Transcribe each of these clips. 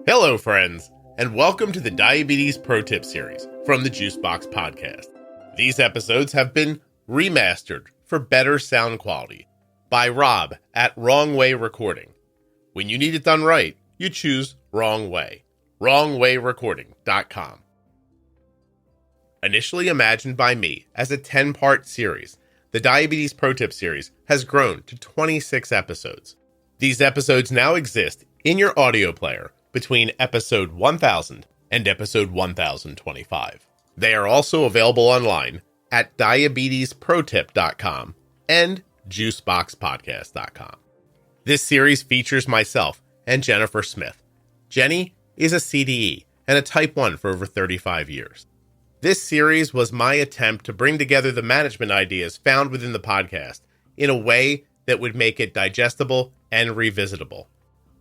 Hello, friends, and welcome to the Diabetes Pro Tip series from the Juicebox Podcast. These episodes have been remastered for better sound quality by Rob at Wrong Way Recording. When you need it done right, you choose Wrong Way. WrongWayRecording.com. Initially imagined by me as a 10-part series, the Diabetes Pro Tip series has grown to 26 episodes. These episodes now exist in your audio player between episode 1000 and episode 1025. They are also available online at diabetesprotip.com and juiceboxpodcast.com. This series features myself and Jennifer Smith. Jenny is a CDE and a type 1 for over 35 years. This series was my attempt to bring together the management ideas found within the podcast in a way that would make it digestible and revisitable.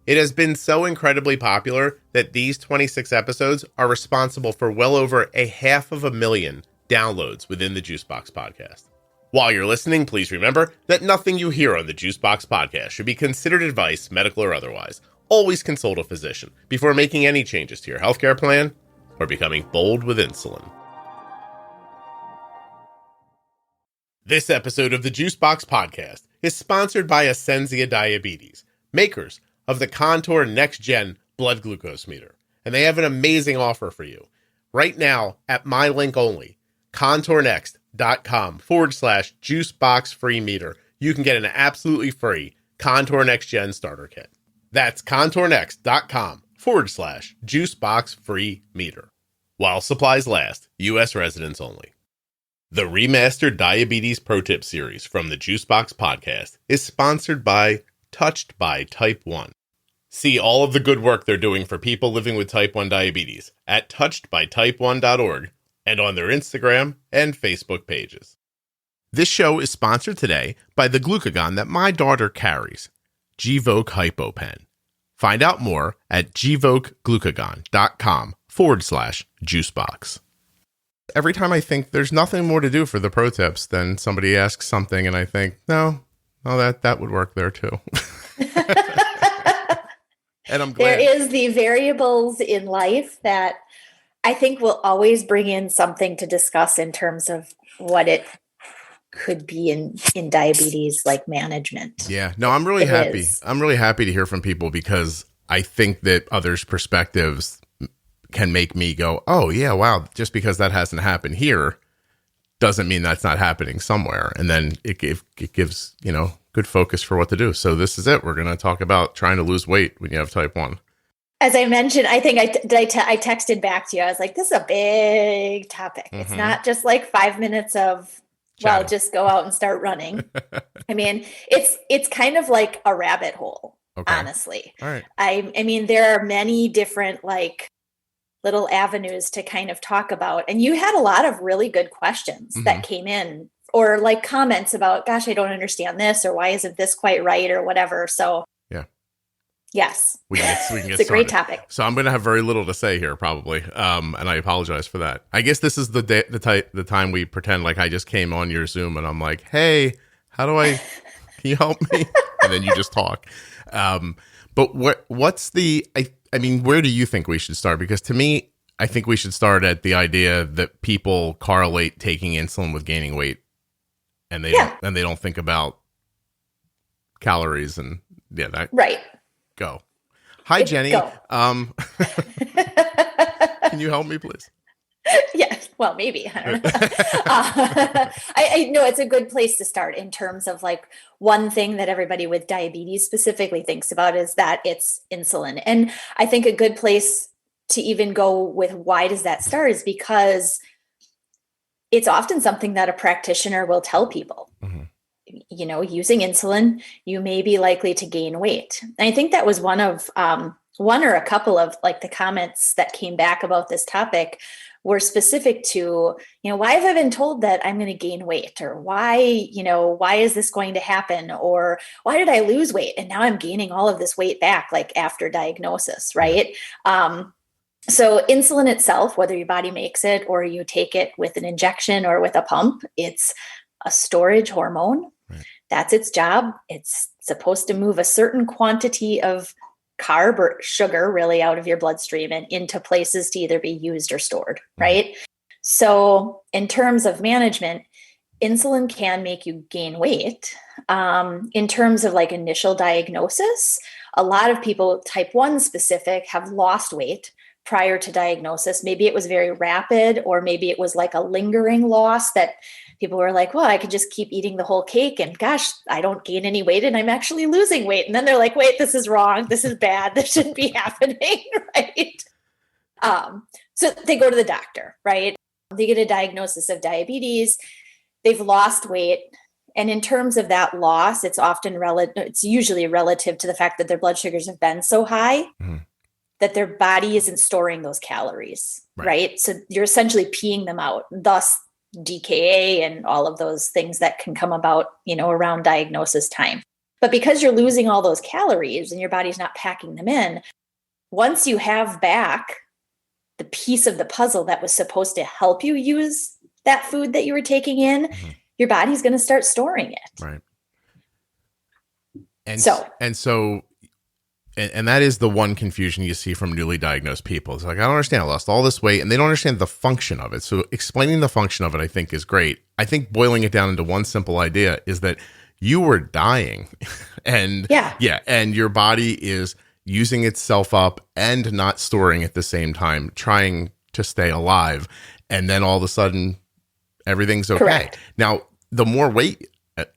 It has been so incredibly popular that these 26 episodes are responsible for well over 500,000 downloads within the Juicebox Podcast. While you're listening, please remember that nothing you hear on the Juicebox Podcast should be considered advice, medical or otherwise. Always consult a physician before making any changes to your healthcare plan or becoming bold with insulin. This episode of the Juicebox Podcast is sponsored by Ascensia Diabetes, makers of the Contour Next Gen blood glucose meter. And they have an amazing offer for you. Right now, at my link only, contournext.com/juicebox free meter, you can get an absolutely free Contour Next Gen starter kit. That's contournext.com/juicebox free meter. While supplies last, U.S. residents only. The Remastered Diabetes Pro Tip series from the Juicebox Podcast is sponsored by Touched by Type 1. See all of the good work they're doing for people living with type 1 diabetes at touchedbytype1.org and on their Instagram and Facebook pages. This show is sponsored today by the glucagon that my daughter carries, Gvoke HypoPen. Find out more at gvokeglucagon.com/juicebox. Every time I think there's nothing more to do for the pro tips, then somebody asks something and I think, no, that would work there too. And I'm glad. There is the variables in life that I think will always bring in something to discuss in terms of what it could be in diabetes, like management. Yeah, no, I'm really happy. I'm really happy to hear from people because I think that others' perspectives can make me go, oh yeah, wow, just because that hasn't happened here doesn't mean that's not happening somewhere. And then it gives, good focus for what to do. So this is it. We're going to talk about trying to lose weight when you have type 1. As I mentioned, I think I texted back to you. I was like, this is a big topic. Mm-hmm. It's not just like 5 minutes of, well, just go out and start running. I mean, it's kind of like a rabbit hole, honestly. All right. I mean, there are many different like little avenues to kind of talk about. And you had a lot of really good questions that came in, or like comments about, gosh, I don't understand this, or why isn't this quite right, or whatever. So yeah, yes, we can get it's a great topic. So I'm going to have very little to say here probably. And I apologize for that. I guess this is the time we pretend like I just came on your Zoom and I'm like, hey, can you help me? And then you just talk. But what's I mean, where do you think we should start? Because to me, I think we should start at the idea that people correlate taking insulin with gaining weight, and they don't think about calories and that. Right. Go. Hi, Jenny. Go. Can you help me, please? Yeah. Well, maybe. I don't know. I know it's a good place to start in terms of like one thing that everybody with diabetes specifically thinks about is that it's insulin. And I think a good place to even go with why does that start is it's often something that a practitioner will tell people. Mm-hmm. Using insulin, you may be likely to gain weight. And I think that was one or a couple of like the comments that came back about this topic were specific to, why have I been told that I'm going to gain weight, or why is this going to happen? Or why did I lose weight? And now I'm gaining all of this weight back, like after diagnosis, right? So insulin itself, whether your body makes it or you take it with an injection or with a pump, it's a storage hormone. Right. That's its job. It's supposed to move a certain quantity of carb or sugar really out of your bloodstream and into places to either be used or stored, right? So in terms of management, insulin can make you gain weight. In terms of like initial diagnosis, a lot of people, type 1 specific, have lost weight prior to diagnosis. Maybe it was very rapid, or maybe it was like a lingering loss that people were like, well, I could just keep eating the whole cake and gosh, I don't gain any weight and I'm actually losing weight. And then they're like, wait, this is wrong. This is bad. This shouldn't be happening, right? So they go to the doctor, right? They get a diagnosis of diabetes. They've lost weight. And in terms of that loss, it's usually relative to the fact that their blood sugars have been so high that their body isn't storing those calories, right? So you're essentially peeing them out, thus DKA and all of those things that can come about, around diagnosis time. But because you're losing all those calories and your body's not packing them in, once you have back the piece of the puzzle that was supposed to help you use that food that you were taking in, your body's going to start storing it. Right. And that is the one confusion you see from newly diagnosed people. It's like, I don't understand. I lost all this weight, and they don't understand the function of it. So explaining the function of it, I think, is great. I think boiling it down into one simple idea is that you were dying and and your body is using itself up and not storing at the same time, trying to stay alive. And then all of a sudden everything's okay. Correct. Now, the more weight,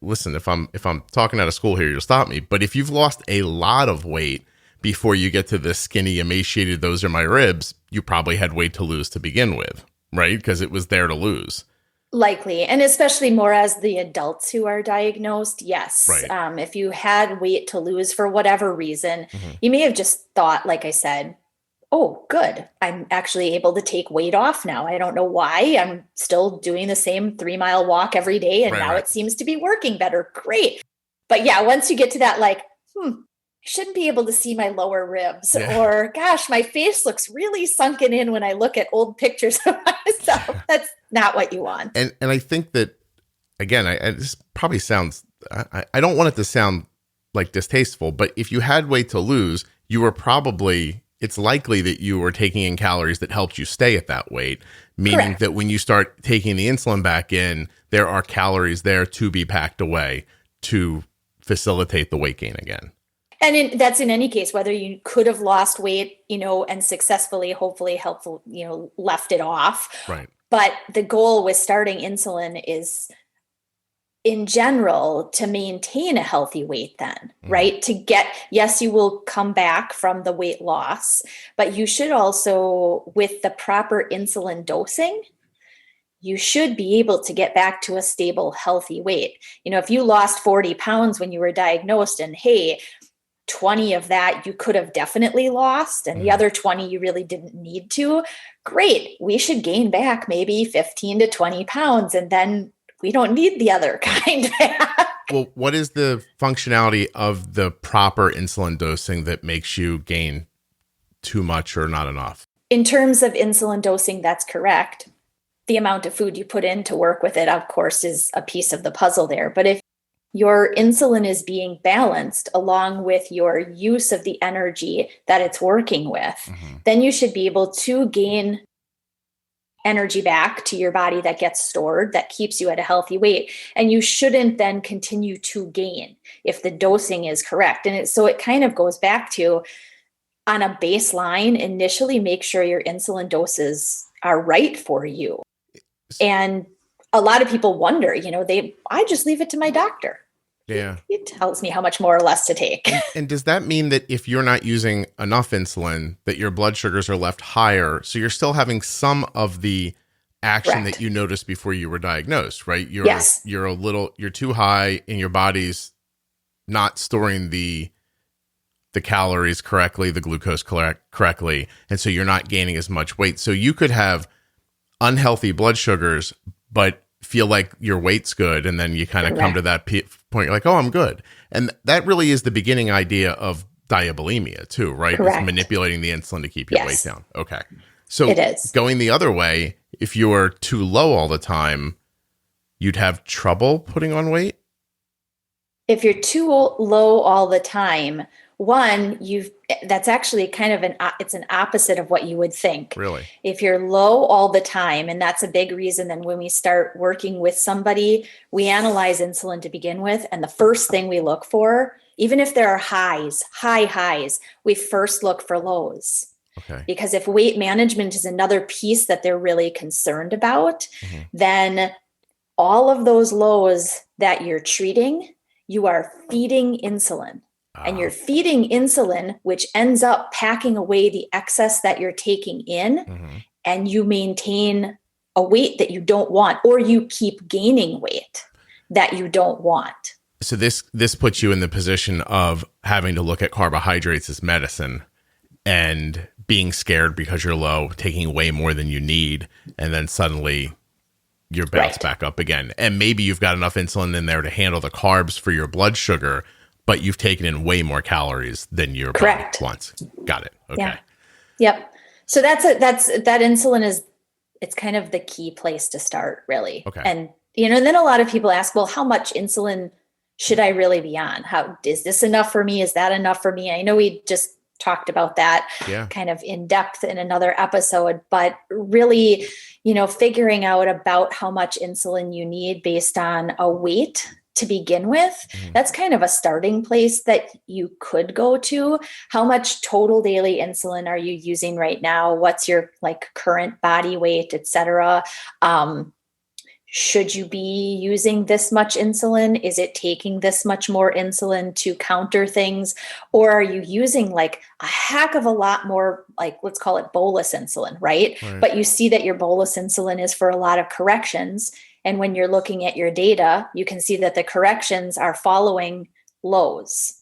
listen, if I'm talking out of school here, you'll stop me. But if you've lost a lot of weight before you get to the skinny, emaciated, those are my ribs, you probably had weight to lose to begin with, right? Because it was there to lose. Likely. And especially more as the adults who are diagnosed. Yes. Right. If you had weight to lose for whatever reason, you may have just thought, like I said, oh, good. I'm actually able to take weight off now. I don't know why. I'm still doing the same 3-mile walk every day. And now it seems to be working better. Great. But yeah, once you get to that, like, I shouldn't be able to see my lower ribs, or gosh, my face looks really sunken in when I look at old pictures of myself. That's not what you want. And I think that, again, this probably sounds, I don't want it to sound like distasteful, but if you had weight to lose, you were probably, it's likely that you were taking in calories that helped you stay at that weight, meaning that when you start taking the insulin back in, there are calories there to be packed away to facilitate the weight gain again. And that's in any case, whether you could have lost weight, and successfully, hopefully helpful, left it off. Right. But the goal with starting insulin is, in general, to maintain a healthy weight then, right? To get, yes, you will come back from the weight loss, but you should also, with the proper insulin dosing, you should be able to get back to a stable, healthy weight. If you lost 40 pounds when you were diagnosed, and hey, 20 of that you could have definitely lost, and the other 20 you really didn't need to, great. We should gain back maybe 15 to 20 pounds, and then we don't need the other kind back. Well, what is the functionality of the proper insulin dosing that makes you gain too much or not enough? In terms of insulin dosing, that's correct. The amount of food you put in to work with it, of course, is a piece of the puzzle there. But if your insulin is being balanced along with your use of the energy that it's working with, then you should be able to gain energy back to your body that gets stored, that keeps you at a healthy weight. And you shouldn't then continue to gain if the dosing is correct. And so it kind of goes back to, on a baseline, initially make sure your insulin doses are right for you. And a lot of people wonder, I just leave it to my doctor. Yeah. He tells me how much more or less to take. And does that mean that if you're not using enough insulin, that your blood sugars are left higher? So you're still having some of the action that you noticed before you were diagnosed, right? You're too high and your body's not storing the calories correctly, the glucose correctly. And so you're not gaining as much weight. So you could have unhealthy blood sugars, but feel like your weight's good. And then you kind of come to that point, you're like, oh, I'm good. And that really is the beginning idea of diabulimia too, right? It's manipulating the insulin to keep your weight down. Okay. So it is. Going the other way, if you're too low all the time, you'd have trouble putting on weight? If you're too low all the time, that's actually kind of it's an opposite of what you would think. Really? If you're low all the time, and that's a big reason, then when we start working with somebody, we analyze insulin to begin with. And the first thing we look for, even if there are high highs, we first look for lows. Okay. Because if weight management is another piece that they're really concerned about, then all of those lows that you're treating, you are feeding insulin. And you're feeding insulin, which ends up packing away the excess that you're taking in, and you maintain a weight that you don't want, or you keep gaining weight that you don't want. So this puts you in the position of having to look at carbohydrates as medicine and being scared because you're low, taking way more than you need, and then suddenly you're bounced back up again. And maybe you've got enough insulin in there to handle the carbs for your blood sugar, but you've taken in way more calories than your body wants. Got it. Okay. Yeah. Yep. So that insulin it's kind of the key place to start, really. Okay. And, and then a lot of people ask, well, how much insulin should I really be on? How is this enough for me? Is that enough for me? I know we just talked about that kind of in depth in another episode, but really, figuring out about how much insulin you need based on a weight to begin with, that's kind of a starting place that you could go to. How much total daily insulin are you using right now? What's your current body weight, et cetera? Should you be using this much insulin? Is it taking this much more insulin to counter things? Or are you using a heck of a lot more, let's call it bolus insulin, right? But you see that your bolus insulin is for a lot of corrections. And when you're looking at your data, you can see that the corrections are following lows.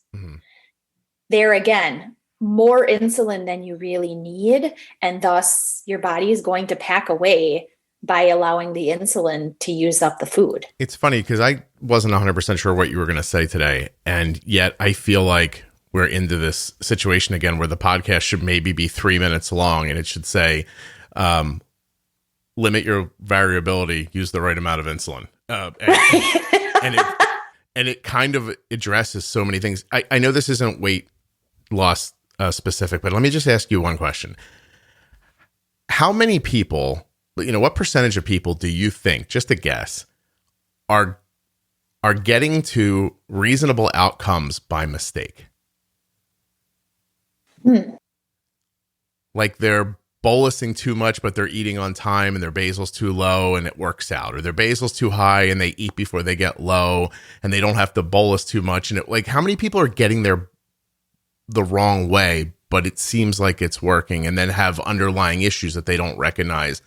There again, more insulin than you really need. And thus your body is going to pack away by allowing the insulin to use up the food. It's funny because I wasn't 100% sure what you were going to say today. And yet I feel like we're into this situation again where the podcast should maybe be 3 minutes long and it should say, limit your variability, use the right amount of insulin. And it kind of addresses so many things. I know this isn't weight loss specific, but let me just ask you one question. How many people, what percentage of people do you think, just a guess, are getting to reasonable outcomes by mistake? Like they're bolusing too much, but they're eating on time and their basal's too low and it works out, or their basal's too high and they eat before they get low and they don't have to bolus too much. And how many people are getting there the wrong way, but it seems like it's working, and then have underlying issues that they don't recognize?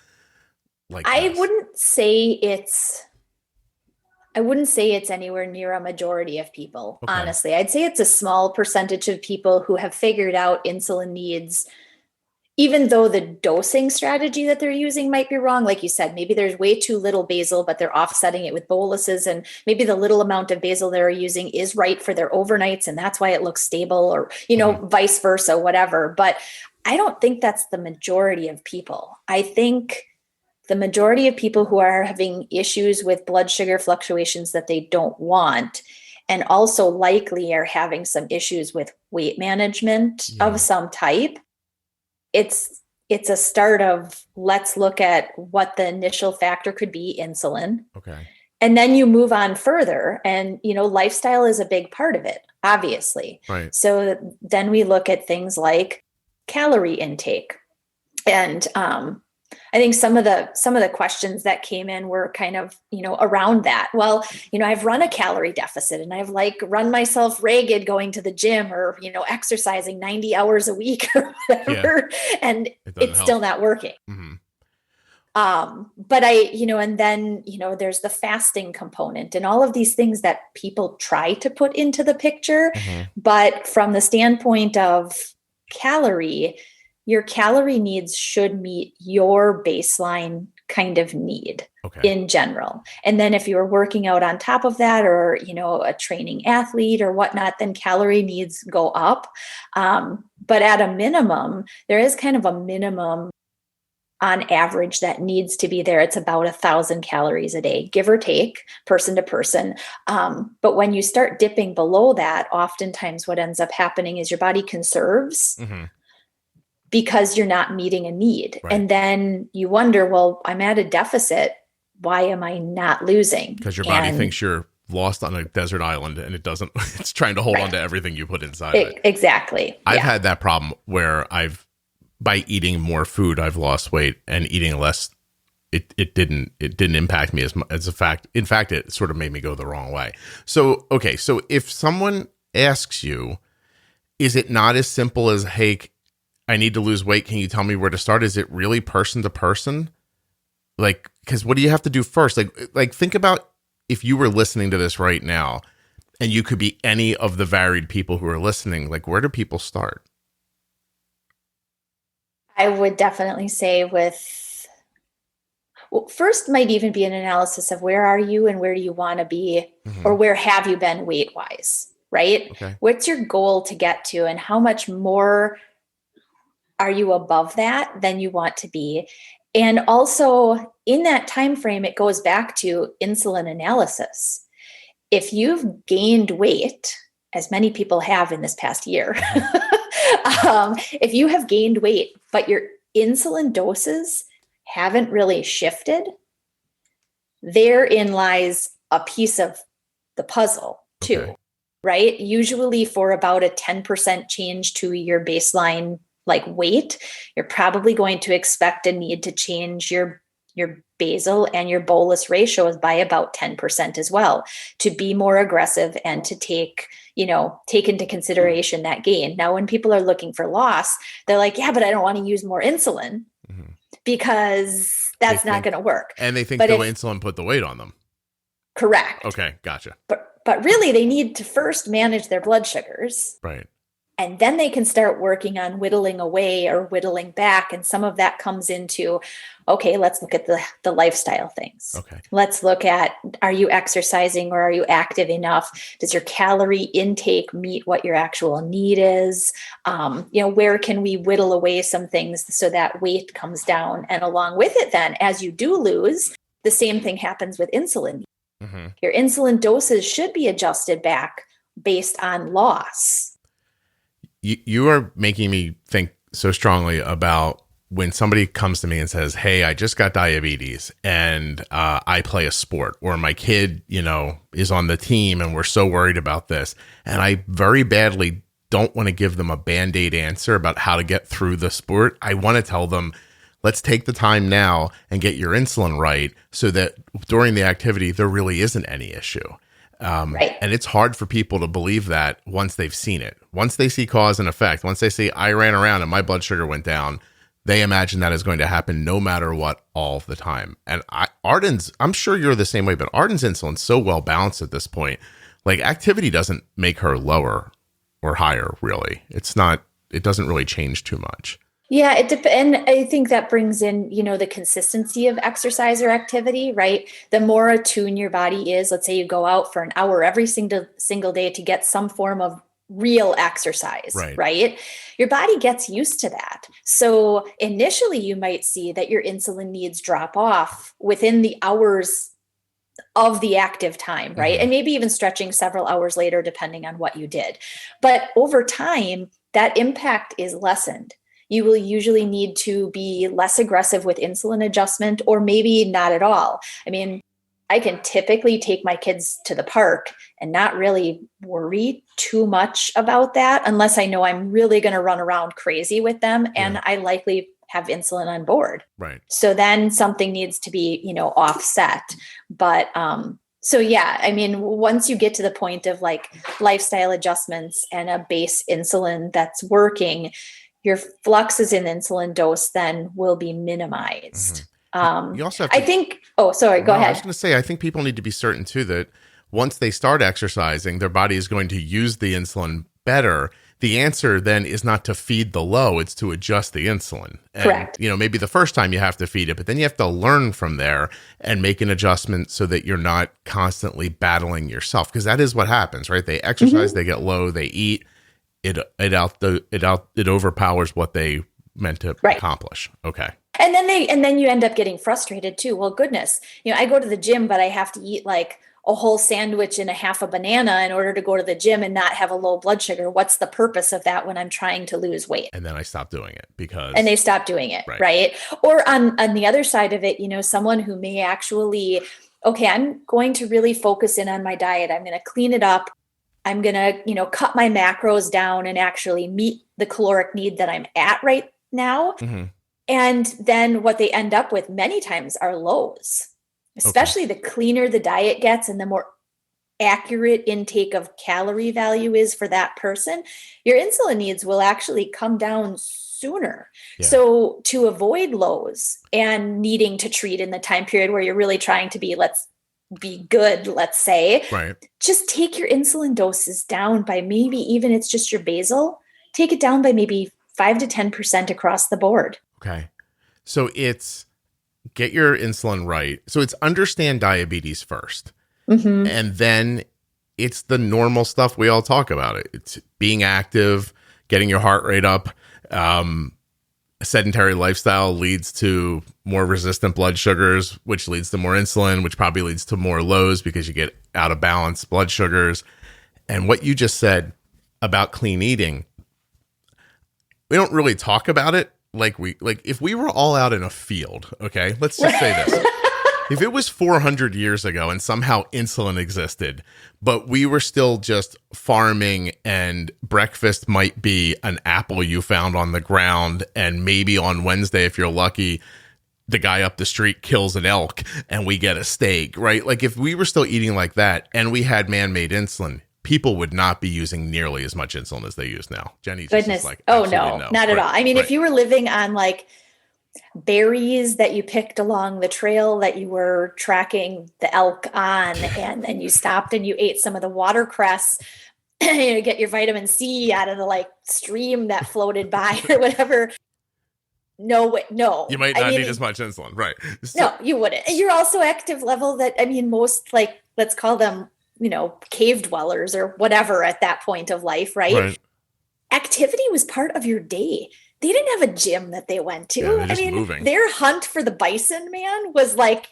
I wouldn't say it's anywhere near a majority of people. Okay. Honestly, I'd say it's a small percentage of people who have figured out insulin needs, even though the dosing strategy that they're using might be wrong. Like you said, maybe there's way too little basal, but they're offsetting it with boluses, and maybe the little amount of basal they're using is right for their overnights, and that's why it looks stable, or, vice versa, whatever. But I don't think that's the majority of people. I think the majority of people who are having issues with blood sugar fluctuations that they don't want, and also likely are having some issues with weight management of some type, it's a start of, let's look at what the initial factor could be, insulin. Okay. And then you move on further, and, lifestyle is a big part of it, obviously. Right. So then we look at things like calorie intake. And I think some of the questions that came in were kind of, around that. Well, I've run a calorie deficit and I've run myself ragged going to the gym, or, exercising 90 hours a week or whatever, and it's still not working. But and then, there's the fasting component and all of these things that people try to put into the picture. But from the standpoint of calorie, your calorie needs should meet your baseline kind of need in general. And then if you're working out on top of that, or, a training athlete or whatnot, then calorie needs go up. But at a minimum, there is kind of a minimum on average that needs to be there. It's about 1,000 calories a day, give or take, person to person. But when you start dipping below that, oftentimes what ends up happening is your body conserves because you're not meeting a need. Right. And then you wonder, well, I'm at a deficit. Why am I not losing? Because your body thinks you're lost on a desert island and it doesn't, it's trying to hold on to everything you put inside it. Exactly. I've had that problem where by eating more food, I've lost weight, and eating less, it didn't impact me as a fact. In fact, it sort of made me go the wrong way. So, okay. So if someone asks you, is it not as simple as, hey, I need to lose weight. Can you tell me where to start? Is it really person to person? Like, because what do you have to do first? Like think about if you were listening to this right now and you could be any of the varied people who are listening, like where do people start? I would definitely say first might even be an analysis of where are you and where do you want to be, or where have you been weight wise, right? Okay. What's your goal to get to, and how much more are you above that than you want to be? And also in that time frame, it goes back to insulin analysis. If you've gained weight, as many people have in this past year, if you have gained weight, but your insulin doses haven't really shifted, therein lies a piece of the puzzle too, right? Usually for about a 10% change to your baseline like weight, you're probably going to expect a need to change your basal and your bolus ratios by about 10% as well, to be more aggressive and to take into consideration that gain. Now, when people are looking for loss, they're like, yeah, but I don't want to use more insulin because that's not going to work. And they think insulin put the weight on them. Correct. Okay. Gotcha. But really they need to first manage their blood sugars. Right. And then they can start working on whittling away or whittling back. And some of that comes into, okay, let's look at the lifestyle things. Okay. Let's look at, are you exercising or are you active enough? Does your calorie intake meet what your actual need is? Where can we whittle away some things so that weight comes down? And along with it then, as you do lose, the same thing happens with insulin. Your insulin doses should be adjusted back based on loss. You are making me think so strongly about when somebody comes to me and says, hey, I just got diabetes and I play a sport, or my kid, is on the team and we're so worried about this. And I very badly don't want to give them a Band-Aid answer about how to get through the sport. I want to tell them, let's take the time now and get your insulin right so that during the activity, there really isn't any issue. Right. And it's hard for people to believe that once they've seen it. Once they see cause and effect, once they see I ran around and my blood sugar went down, they imagine that is going to happen no matter what all the time. And Arden's, I'm sure you're the same way, but Arden's insulin's so well balanced at this point. Like activity doesn't make her lower or higher, really. It doesn't really change too much. Yeah, and I think that brings in, the consistency of exercise or activity, right? The more attuned your body is, let's say you go out for an hour every single day to get some form of real exercise, right? Your body gets used to that. So initially you might see that your insulin needs drop off within the hours of the active time, right? And maybe even stretching several hours later, depending on what you did. But over time, that impact is lessened. You will usually need to be less aggressive with insulin adjustment, or maybe not at all. I mean, I can typically take my kids to the park and not really worry too much about that unless I know I'm really going to run around crazy with them and I likely have insulin on board. Right. So then something needs to be, offset. But so yeah, I mean, once you get to the point of like lifestyle adjustments and a base insulin that's working, your fluxes in insulin dose then will be minimized. You also have to, I think, go ahead. I was going to say, I think people need to be certain too that once they start exercising, their body is going to use the insulin better. The answer then is not to feed the low, it's to adjust the insulin. And, correct. Maybe the first time you have to feed it, but then you have to learn from there and make an adjustment so that you're not constantly battling yourself. Because that is what happens, right? They exercise, they get low, they eat. It overpowers what they meant to accomplish. Okay. And then you end up getting frustrated too. Well, goodness, I go to the gym, but I have to eat like a whole sandwich and a half a banana in order to go to the gym and not have a low blood sugar. What's the purpose of that when I'm trying to lose weight? And then I stopped doing it and they stop doing it. Right. Or on the other side of it, someone who may actually, okay, I'm going to really focus in on my diet. I'm going to clean it up. I'm going to, cut my macros down and actually meet the caloric need that I'm at right now. Mm-hmm. And then what they end up with many times are lows, especially the cleaner the diet gets and the more accurate intake of calorie value is for that person, your insulin needs will actually come down sooner. Yeah. So to avoid lows and needing to treat in the time period where you're really trying to be, let's say, just take your insulin doses down by maybe, even it's just your basal, take it down by maybe 5 to 10% across the board. Okay. So it's get your insulin right. So it's understand diabetes first. Mm-hmm. And then it's the normal stuff we all talk about. It's being active, getting your heart rate up. A sedentary lifestyle leads to more resistant blood sugars, which leads to more insulin, which probably leads to more lows because you get out of balance blood sugars. And what you just said about clean eating, we don't really talk about it. Like if we were all out in a field, okay, let's just say this. If it was 400 years ago and somehow insulin existed, but we were still just farming and breakfast might be an apple you found on the ground, and maybe on Wednesday, if you're lucky, the guy up the street kills an elk and we get a steak, right? Like if we were still eating like that and we had man-made insulin, people would not be using nearly as much insulin as they use now. Jenny just Goodness. is like, oh no, not at all. I mean, if you were living on like berries that you picked along the trail that you were tracking the elk on, and then you stopped and you ate some of the watercress, get your vitamin C out of the like stream that floated by or whatever. No. You might not need as much insulin, right? So, no, you wouldn't. You're also active level that, most like, let's call them, cave dwellers or whatever at that point of life, right? Activity was part of your day. They didn't have a gym that they went to. Yeah, moving. Their hunt for the bison, man, was like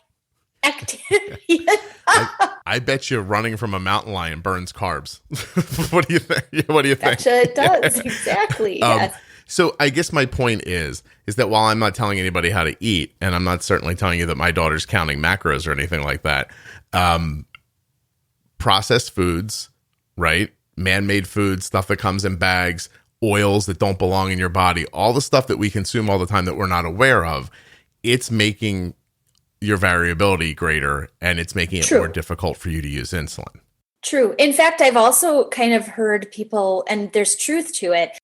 activity. I bet you running from a mountain lion burns carbs. What do you think? What do you think? Betcha it does. Exactly. Yes. So I guess my point is that while I'm not telling anybody how to eat, and I'm not certainly telling you that my daughter's counting macros or anything like that, processed foods, right? Man-made foods, stuff that comes in bags, oils that don't belong in your body, all the stuff that we consume all the time that we're not aware of, it's making your variability greater, and it's making it more difficult for you to use insulin. True. In fact, I've also kind of heard people, and there's truth to it.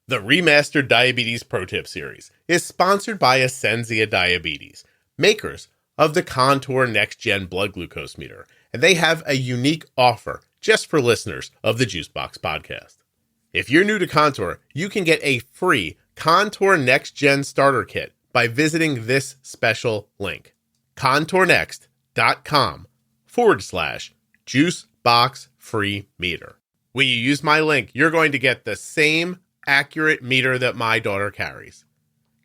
The Remastered Diabetes Pro Tip series is sponsored by Ascensia Diabetes, makers of the Contour Next Gen blood glucose meter, and they have a unique offer just for listeners of the Juicebox Podcast. If you're new to Contour, you can get a free Contour Next Gen starter kit by visiting this special link, contournext.com/juicebox free meter. When you use my link, you're going to get the same accurate meter that my daughter carries.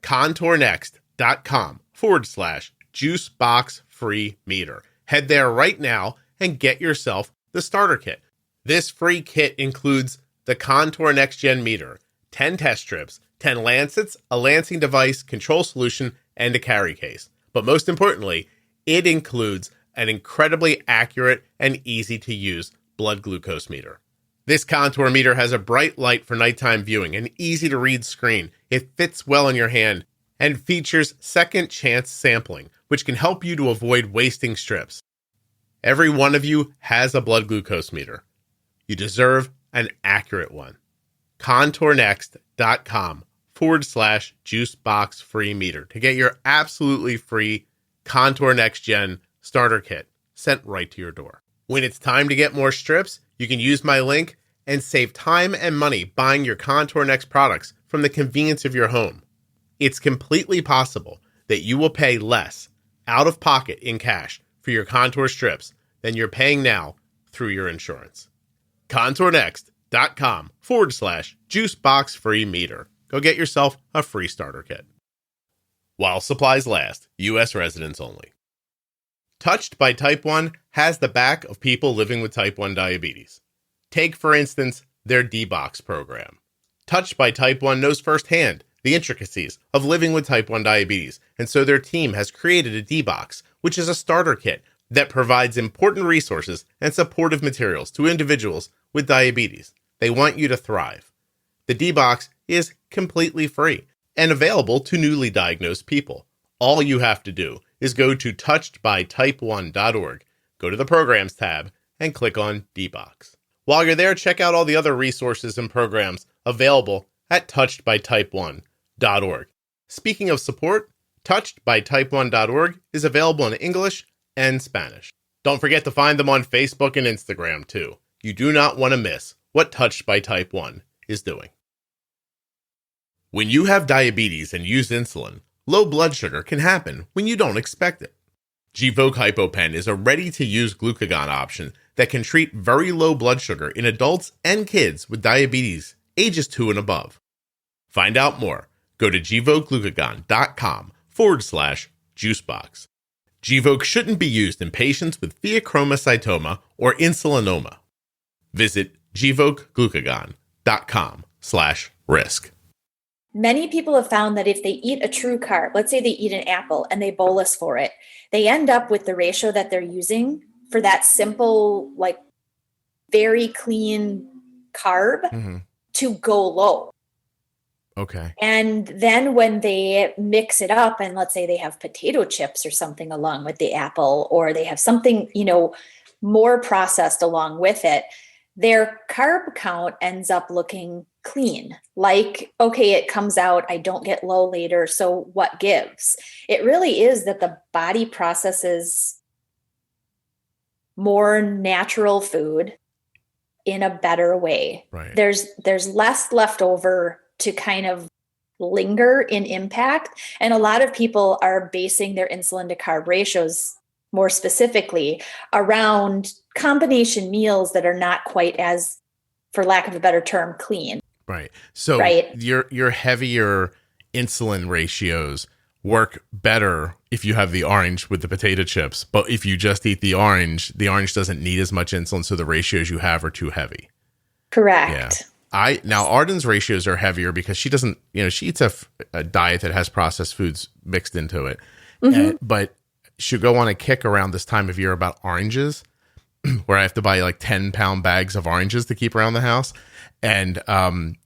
contournext.com/juicebox free meter. Head there right now and get yourself the starter kit. This free kit includes the Contour Next Gen meter, 10 test strips, 10 lancets, a lancing device, control solution, and a carry case. But most importantly, it includes an incredibly accurate and easy to use blood glucose meter. This Contour meter has a bright light for nighttime viewing, an easy to read screen. It fits well in your hand and features second chance sampling, which can help you to avoid wasting strips. Every one of you has a blood glucose meter. You deserve an accurate one. contournext.com/juicebox free meter to get your absolutely free Contour Next Gen starter kit sent right to your door. When it's time to get more strips, you can use my link and save time and money buying your Contour Next products from the convenience of your home. It's completely possible that you will pay less out of pocket in cash for your Contour strips than you're paying now through your insurance. contournext.com/juicebox free meter. go get yourself a free starter kit. While supplies last, U.S. residents only. Touched by Type 1 has the back of people living with Type 1 diabetes. Take, for instance, their D-Box program. Touched by Type 1 knows firsthand the intricacies of living with Type 1 diabetes, and so their team has created a D-Box, which is a starter kit that provides important resources and supportive materials to individuals with diabetes. They want you to thrive. The D-Box is completely free and available to newly diagnosed people. All you have to do is go to touchedbytype1.org, go to the Programs tab, and click on D-Box. While you're there, check out all the other resources and programs available at touchedbytype1.org. Speaking of support, touchedbytype1.org is available in English and Spanish. Don't forget to find them on Facebook and Instagram, too. You do not want to miss what Touched by Type 1 is doing. When you have diabetes and use insulin, low blood sugar can happen when you don't expect it. Gvoke HypoPen is a ready-to-use glucagon option that can treat very low blood sugar in adults and kids with diabetes ages 2 and above. Find out more. Go to gvokeglucagon.com/juicebox. Gvoke shouldn't be used in patients with pheochromocytoma or insulinoma. Visit gvokeglucagon.com/risk. Many people have found that if they eat a true carb, let's say they eat an apple and they bolus for it, they end up with the ratio that they're using for that simple, like very clean carb to go low. Okay. And then when they mix it up and let's say they have potato chips or something along with the apple, or they have something, more processed along with it, their carb count ends up looking clean. Like, okay, it comes out, I don't get low later, so what gives? It really is that the body processes more natural food in a better way. Right. There's less left over to kind of linger in impact. And a lot of people are basing their insulin to carb ratios more specifically around combination meals that are not quite as, for lack of a better term, clean. Right. So your heavier insulin ratios work better if you have the orange with the potato chips. But if you just eat the orange doesn't need as much insulin, so the ratios you have are too heavy. Correct. Yeah. Now Arden's ratios are heavier because she doesn't, she eats a diet that has processed foods mixed into it. But she'll go on a kick around this time of year about oranges, where I have to buy like 10-pound bags of oranges to keep around the house. And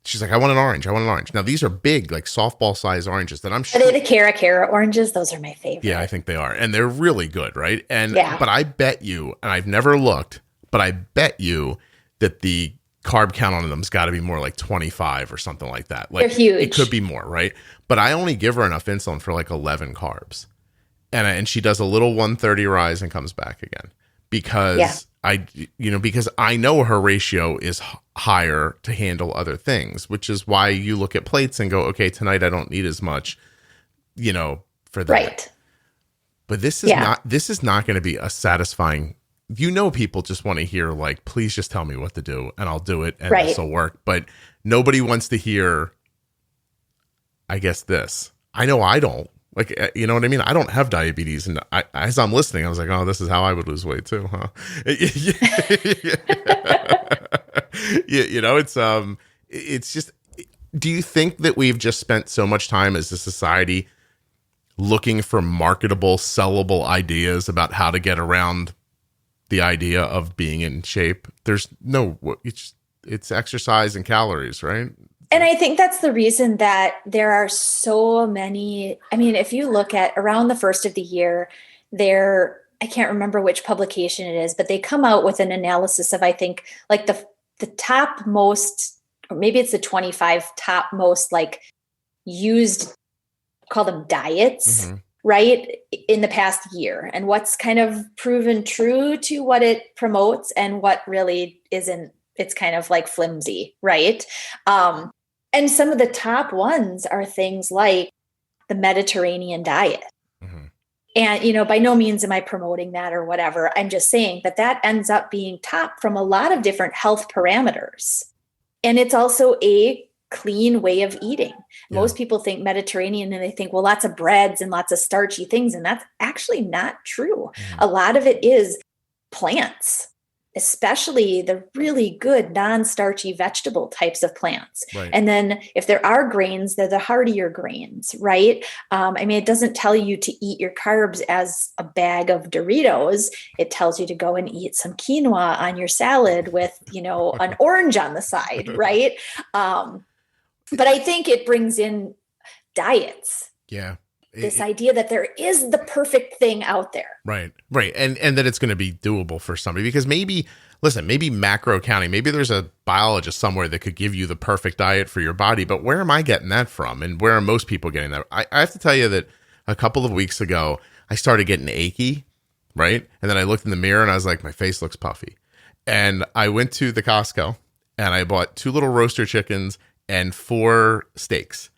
she's like, I want an orange. Now, these are big, like softball size oranges that I'm sure. Are they the Cara oranges? Those are my favorite. Yeah, I think they are. And they're really good, right? But I bet you, and I've never looked, but I bet you that the carb count on them's got to be more like 25 or something like that. Like, they're huge. It could be more, right? But I only give her enough insulin for like 11 carbs. And she does a little 130 rise and comes back again. Because because I know her ratio is higher to handle other things, which is why you look at plates and go, okay, tonight I don't need as much, for that. Right. But this is not going to be a satisfying, people just want to hear like, please just tell me what to do and I'll do it and this will work. But nobody wants to hear, I guess this. I know I don't. Like, you know what I mean? I don't have diabetes. And as I'm listening, I was like, oh, this is how I would lose weight too, huh? It's just, do you think that we've just spent so much time as a society looking for marketable, sellable ideas about how to get around the idea of being in shape? There's it's exercise and calories, right? And I think that's the reason that there are so many. I mean, if you look at around the first of the year, I can't remember which publication it is, but they come out with an analysis of, I think, like the top most, or maybe it's the 25 top most like used, call them diets, right, in the past year, and what's kind of proven true to what it promotes and what really isn't. It's kind of like flimsy, right? And some of the top ones are things like the Mediterranean diet. And, by no means am I promoting that or whatever. I'm just saying that ends up being top from a lot of different health parameters. And it's also a clean way of eating. Most people think Mediterranean and they think, well, lots of breads and lots of starchy things. And that's actually not true. A lot of it is plants, especially the really good non-starchy vegetable types of plants. Right. And then if there are grains, they're the heartier grains, right? It doesn't tell you to eat your carbs as a bag of Doritos. It tells you to go and eat some quinoa on your salad with, an orange on the side, right? But I think it brings in diets. Yeah. This idea that there is the perfect thing out there. Right. And that it's going to be doable for somebody, because maybe macro counting, maybe there's a biologist somewhere that could give you the perfect diet for your body, but where am I getting that from? And where are most people getting that? I have to tell you that a couple of weeks ago, I started getting achy, right? And then I looked in the mirror and I was like, my face looks puffy. And I went to the Costco and I bought 2 little roaster chickens and 4 steaks.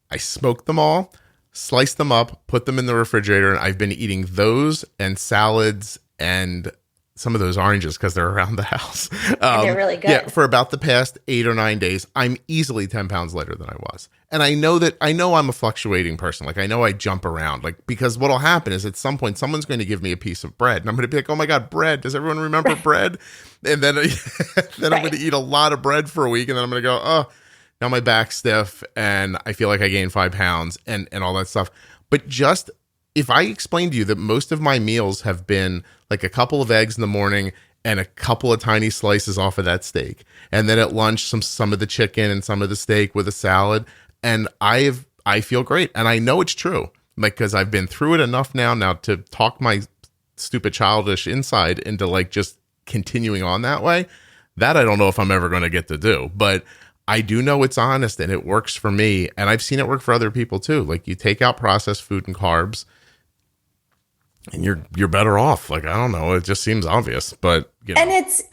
I smoked them all, sliced them up, put them in the refrigerator, and I've been eating those and salads and some of those oranges because they're around the house. And they're really good. Yeah, for about the past 8 or 9 days, I'm easily 10 pounds lighter than I was. And I know I'm a fluctuating person. Like, I know I jump around, like, because what'll happen is at some point, someone's going to give me a piece of bread and I'm going to be like, oh my God, bread. Does everyone remember bread? And then, I'm going to eat a lot of bread for a week. And then I'm going to go, oh, now my back's stiff and I feel like I gained 5 pounds and all that stuff. But just if I explain to you that most of my meals have been like a couple of eggs in the morning and a couple of tiny slices off of that steak, and then at lunch some of the chicken and some of the steak with a salad, and I feel great, and I know it's true, like, because I've been through it enough now to talk my stupid childish inside into like just continuing on that way. That I don't know if I'm ever going to get to do, but I do know it's honest and it works for me, and I've seen it work for other people too. Like, you take out processed food and carbs, and you're better off. Like, I don't know, it just seems obvious, but and it's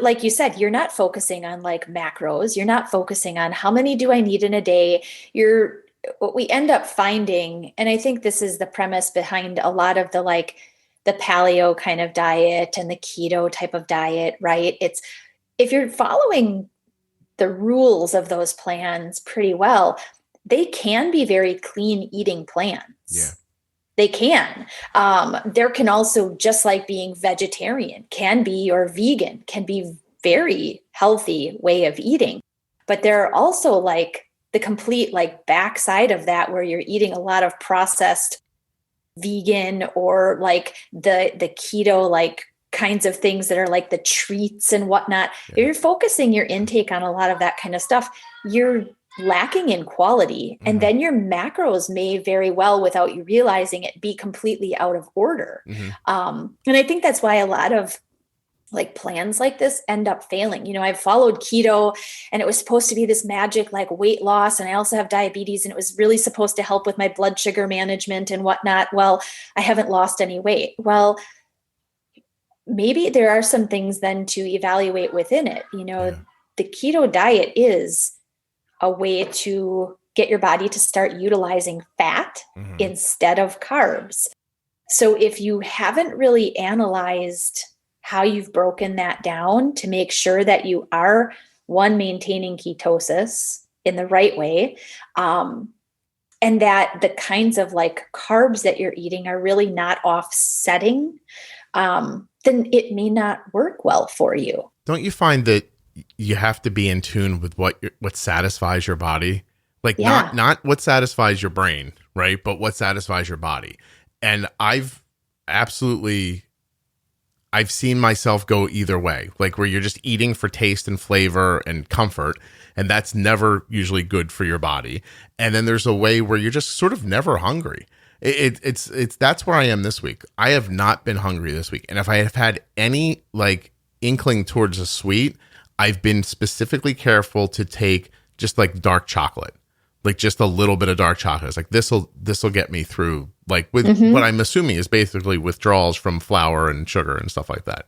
like you said, you're not focusing on like macros. You're not focusing on how many do I need in a day. What we end up finding, and I think this is the premise behind a lot of the paleo kind of diet and the keto type of diet, right? It's if you're following the rules of those plans pretty well, they can be very clean eating plans. Yeah. They can. There can also, just like being vegetarian can be, or vegan can be, very healthy way of eating. But there are also like the complete like backside of that, where you're eating a lot of processed vegan or like the keto like kinds of things that are like the treats and whatnot. If you're focusing your intake on a lot of that kind of stuff, you're lacking in quality. And then your macros may very well, without you realizing it, be completely out of order. And I think that's why a lot of like plans like this end up failing. I've followed keto and it was supposed to be this magic like weight loss. And I also have diabetes and it was really supposed to help with my blood sugar management and whatnot. Well, I haven't lost any weight. Well, maybe there are some things then to evaluate within it. The keto diet is a way to get your body to start utilizing fat instead of carbs. So if you haven't really analyzed how you've broken that down to make sure that you are, one, maintaining ketosis in the right way, and that the kinds of like carbs that you're eating are really not offsetting, then it may not work well for you. Don't you find that you have to be in tune with what satisfies your body? Like, not what satisfies your brain, right? But what satisfies your body. And I've seen myself go either way, like where you're just eating for taste and flavor and comfort, and that's never usually good for your body. And then there's a way where you're just sort of never hungry. It's that's where I am this week. I have not been hungry this week. And if I have had any like inkling towards a sweet, I've been specifically careful to take just like dark chocolate, like just a little bit of dark chocolate. It's like, this'll get me through, like with what I'm assuming is basically withdrawals from flour and sugar and stuff like that,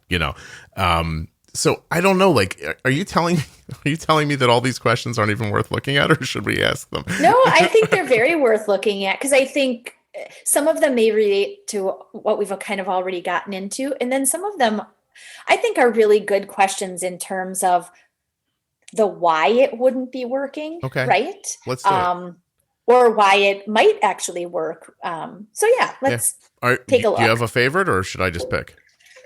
So I don't know, like, are you telling me that all these questions aren't even worth looking at, or should we ask them? No, I think they're very worth looking at, because I think some of them may relate to what we've kind of already gotten into. And then some of them I think are really good questions in terms of the why it wouldn't be working. Okay. Right. Let's do it. Or why it might actually work. So yeah, let's take a look. Do you have a favorite, or should I just pick?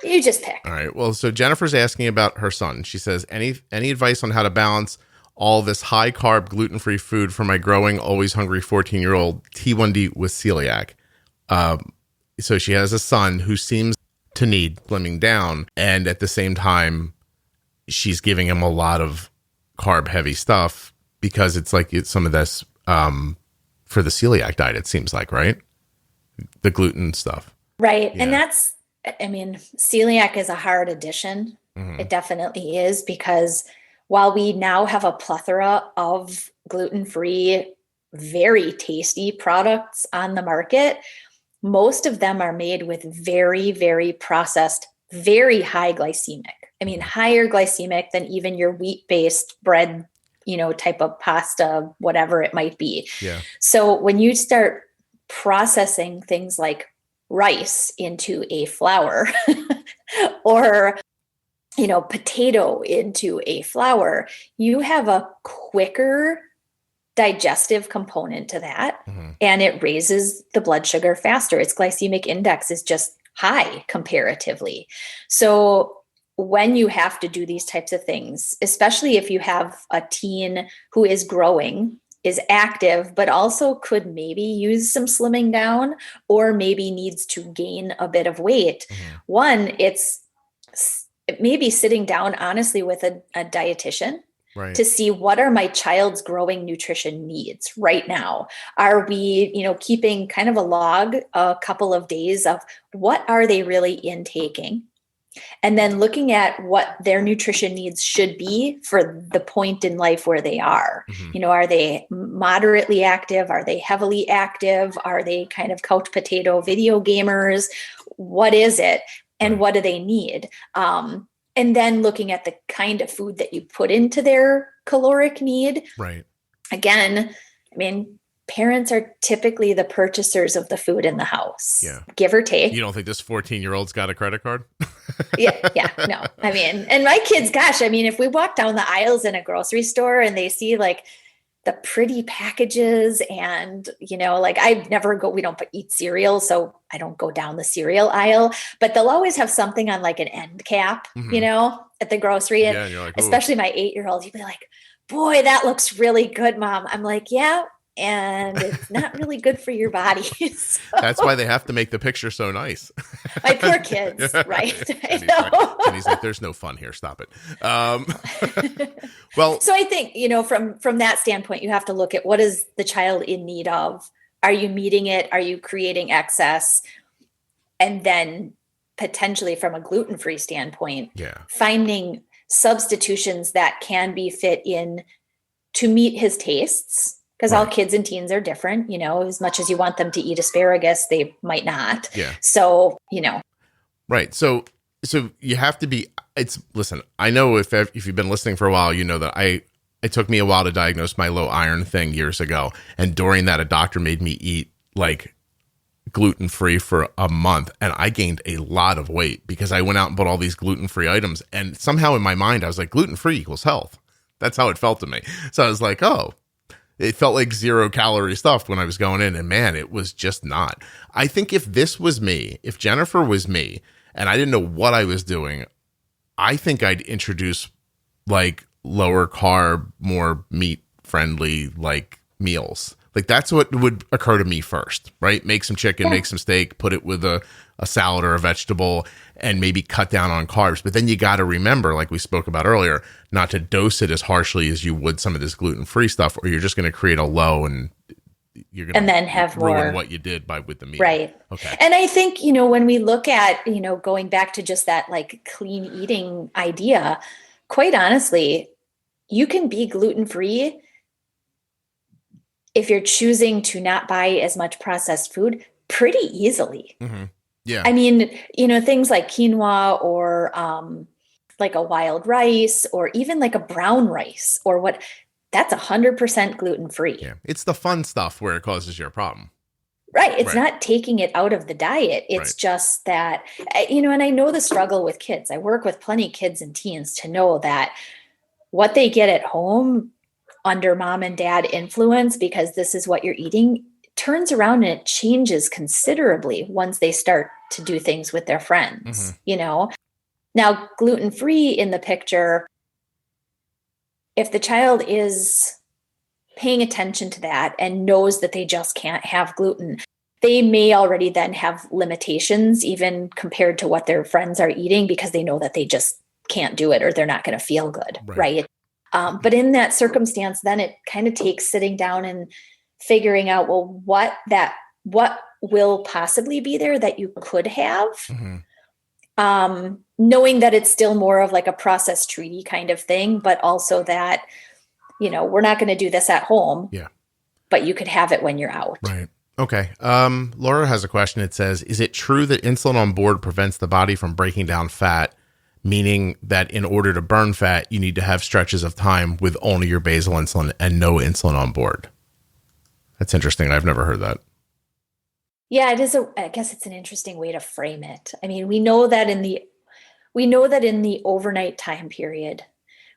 You just pick. All right. Well, so Jennifer's asking about her son. She says, any advice on how to balance all this high carb, gluten-free food for my growing, always hungry 14-year-old T1D with celiac? So she has a son who seems to need slimming down, and at the same time, she's giving him a lot of carb heavy stuff because it's like some of this for the celiac diet, it seems like, right? The gluten stuff. Right. Yeah. And that's, I mean, celiac is a hard addition. Mm-hmm. It definitely is, because while we now have a plethora of gluten-free, very tasty products on the market, most of them are made with very, very processed, very high glycemic. I mean, higher glycemic than even your wheat-based bread, type of pasta, whatever it might be. Yeah. So when you start processing things like rice into a flour or, potato into a flour, you have a quicker digestive component to that. Mm-hmm. And it raises the blood sugar faster. Its glycemic index is just high comparatively. So when you have to do these types of things, especially if you have a teen who is growing, is active, but also could maybe use some slimming down or maybe needs to gain a bit of weight. Mm-hmm. One, it's maybe sitting down honestly with a dietitian. Right. To see what are my child's growing nutrition needs right now. Are we, keeping kind of a log a couple of days of what are they really intaking? And then looking at what their nutrition needs should be for the point in life where they are. Mm-hmm. Are they moderately active? Are they heavily active? Are they kind of couch potato video gamers? What is it? And what do they need? And then looking at the kind of food that you put into their caloric need. Right. Again, I mean, parents are typically the purchasers of the food in the house. Yeah. Give or take. You don't think this 14-year-old's got a credit card? Yeah. No. I mean, and my kids, gosh, I mean, if we walk down the aisles in a grocery store and they see like the pretty packages and, we don't eat cereal, so I don't go down the cereal aisle, but they'll always have something on like an end cap, mm-hmm. At the grocery. And you're like, especially my 8-year-old, you'd be like, boy, that looks really good, Mom. I'm like, yeah. And it's not really good for your body. So. That's why they have to make the picture so nice. My poor kids, right? I know. And he's like, "There's no fun here. Stop it." Well, so I think from that standpoint, you have to look at what is the child in need of. Are you meeting it? Are you creating excess? And then potentially from a gluten-free standpoint, finding substitutions that can be fit in to meet his tastes. Because all kids and teens are different, as much as you want them to eat asparagus, they might not. Yeah. So, Right. So you have to be, listen, I know if you've been listening for a while, you know that it took me a while to diagnose my low iron thing years ago. And during that, a doctor made me eat like gluten-free for a month. And I gained a lot of weight because I went out and bought all these gluten-free items. And somehow in my mind, I was like, gluten-free equals health. That's how it felt to me. So I was like, oh. It felt like 0 calorie stuff when I was going in, and man, it was just not. I think if Jennifer was me and I didn't know what I was doing, I think I'd introduce like lower carb, more meat friendly like meals. Like that's what would occur to me first, right? Make some chicken, make some steak, put it with a salad or a vegetable, and maybe cut down on carbs. But then you got to remember, like we spoke about earlier, not to dose it as harshly as you would some of this gluten-free stuff, or you're just going to create a low and you're going to then have ruin more what you did with the meat. Right. Okay. And I think, when we look at, going back to just that like clean eating idea, quite honestly, you can be gluten-free if you're choosing to not buy as much processed food pretty easily. Mm-hmm. Yeah. I mean, things like quinoa or like a wild rice or even like a brown rice or that's 100% gluten-free. Yeah. It's the fun stuff where it causes you a problem. Right. It's not taking it out of the diet. It's just that, and I know the struggle with kids. I work with plenty of kids and teens to know that what they get at home under mom and dad influence, because this is what you're eating, turns around and it changes considerably once they start to do things with their friends, Now, gluten-free in the picture, if the child is paying attention to that and knows that they just can't have gluten, they may already then have limitations even compared to what their friends are eating, because they know that they just can't do it or they're not going to feel good, right? But in that circumstance, then it kind of takes sitting down and figuring out, well, what will possibly be there that you could have, knowing that it's still more of like a process treaty kind of thing, but also that, we're not going to do this at home, but you could have it when you're out. Right. Okay. Laura has a question. It says, is it true that insulin on board prevents the body from breaking down fat, meaning that in order to burn fat, you need to have stretches of time with only your basal insulin and no insulin on board? That's interesting. I've never heard that. Yeah, it is. I guess it's an interesting way to frame it. I mean, we know that in the overnight time period,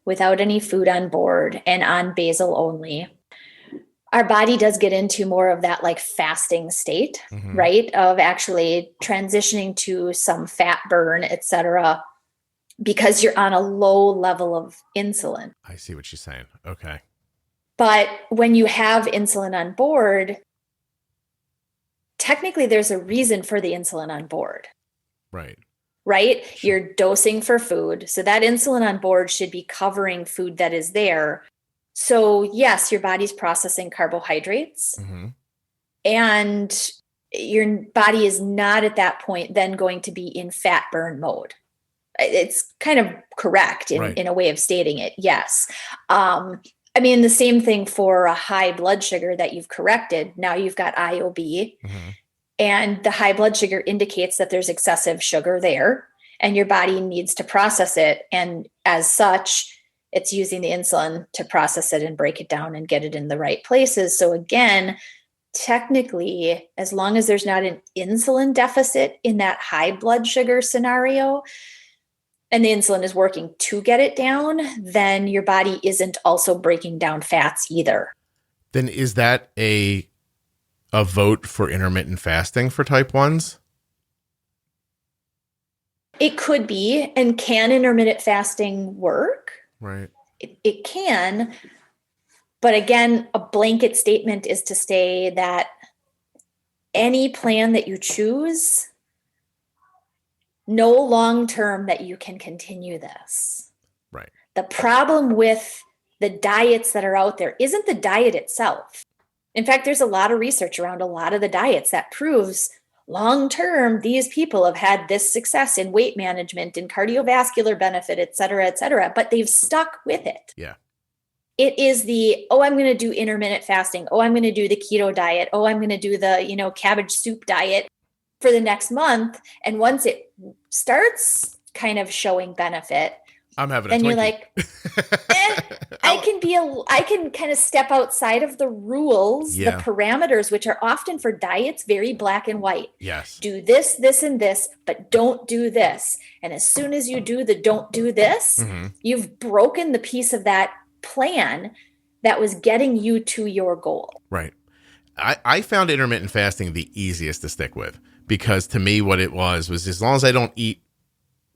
without any food on board and on basal only, our body does get into more of that like fasting state, right? Of actually transitioning to some fat burn, et cetera, because you're on a low level of insulin. I see what she's saying. Okay. But when you have insulin on board, technically there's a reason for the insulin on board. Right. Sure. You're dosing for food. So that insulin on board should be covering food that is there. So yes, your body's processing carbohydrates, and your body is not at that point then going to be in fat burn mode. It's kind of correct in a way of stating it. Yes. I mean, the same thing for a high blood sugar that you've corrected. Now you've got IOB, and the high blood sugar indicates that there's excessive sugar there, and your body needs to process it. And as such, it's using the insulin to process it and break it down and get it in the right places. So again, technically, as long as there's not an insulin deficit in that high blood sugar scenario, and the insulin is working to get it down, then your body isn't also breaking down fats either. Then is that a vote for intermittent fasting for type 1s? It could be. And can intermittent fasting work? Right. It can. But again, a blanket statement is to say that any plan that you choose, no long-term that you can continue this. Right. The problem with the diets that are out there isn't the diet itself. In fact, there's a lot of research around a lot of the diets that proves long-term, these people have had this success in weight management and cardiovascular benefit, et cetera, but they've stuck with it. Yeah. It is I'm going to do intermittent fasting. I'm going to do the keto diet. I'm going to do the, cabbage soup diet for the next month. And once it starts kind of showing benefit, I'm having then a Twinkie. You're like, I can kind of step outside of the rules, the parameters, which are often for diets, very black and white. Yes. Do this, this, and this, but don't do this. And as soon as you do the don't do this, you've broken the piece of that plan that was getting you to your goal. Right. I found intermittent fasting the easiest to stick with, because to me, what it was as long as I don't eat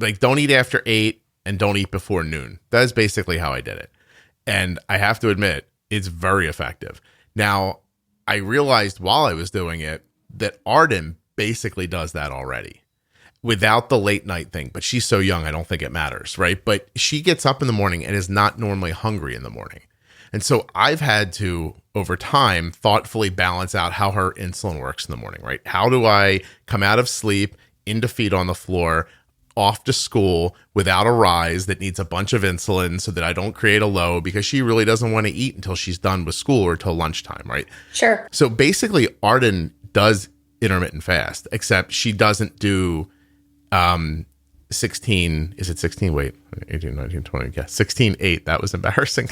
after 8 and don't eat before noon. That is basically how I did it. And I have to admit, it's very effective. Now, I realized while I was doing it that Arden basically does that already without the late night thing. But she's so young, I don't think it matters, right? But she gets up in the morning and is not normally hungry in the morning. And so I've had to, over time, thoughtfully balance out how her insulin works in the morning, right? How do I come out of sleep, into feet on the floor, off to school without a rise that needs a bunch of insulin so that I don't create a low, because she really doesn't want to eat until she's done with school or till lunchtime, right? Sure. So basically, Arden does intermittent fast, except she doesn't do 16, is it 16? Wait, 18, 19, 20, yeah, 16-8. That was embarrassing.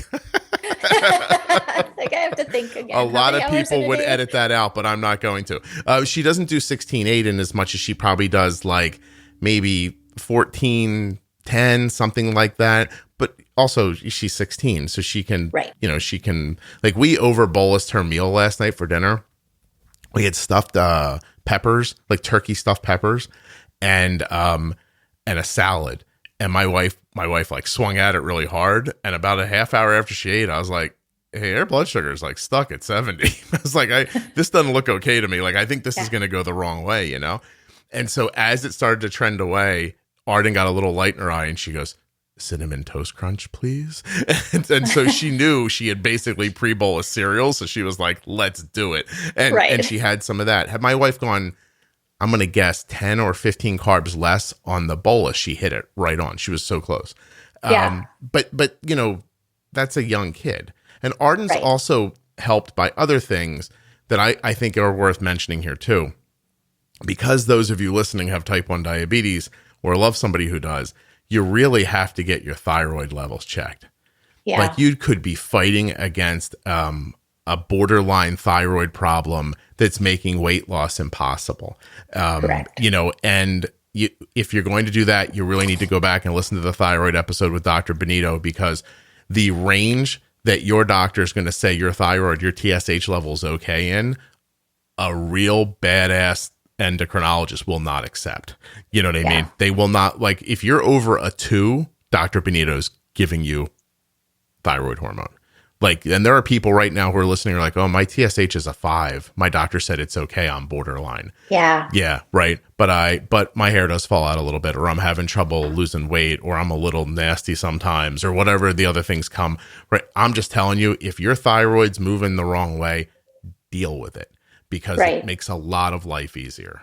Like I have to think again. A lot of people would edit that out, but I'm not going to. She doesn't do 16-8 in as much as she probably does like maybe 14-10 10, something like that. But also she's 16, so she can, Right. She can, like, we over bolused her meal last night for dinner. We had stuffed peppers, like turkey stuffed peppers, and a salad. And my wife like swung at it really hard. And about a half hour after she ate, I was like, hey, her blood sugar is like stuck at 70. I was like, this doesn't look okay to me. Like, I think this is going to go the wrong way, And so as it started to trend away, Arden got a little light in her eye and she goes, cinnamon toast crunch, please. And so she knew she had basically pre-bolus cereal. So she was like, let's do it. And she had some of that. Had my wife gone, I'm going to guess 10 or 15 carbs less on the bolus, she hit it right on. She was so close. But that's a young kid. And Arden's also helped by other things that I think are worth mentioning here too. Because those of you listening have type 1 diabetes or love somebody who does, you really have to get your thyroid levels checked. Yeah. Like, you could be fighting against a borderline thyroid problem that's making weight loss impossible. Correct. And if you're going to do that, you really need to go back and listen to the thyroid episode with Dr. Benito, because the range that your doctor is going to say your thyroid, your TSH level is okay in, a real badass endocrinologist will not accept. You know what I mean? They will not, like, if you're over a 2, Dr. Benito's giving you thyroid hormone. Like, and there are people right now who are listening who are like, oh, my TSH is a 5. My doctor said it's okay. I'm borderline. Yeah. Yeah. Right. But my hair does fall out a little bit, or I'm having trouble losing weight, or I'm a little nasty sometimes, or whatever the other things come. Right. I'm just telling you, if your thyroid's moving the wrong way, deal with it, because it makes a lot of life easier.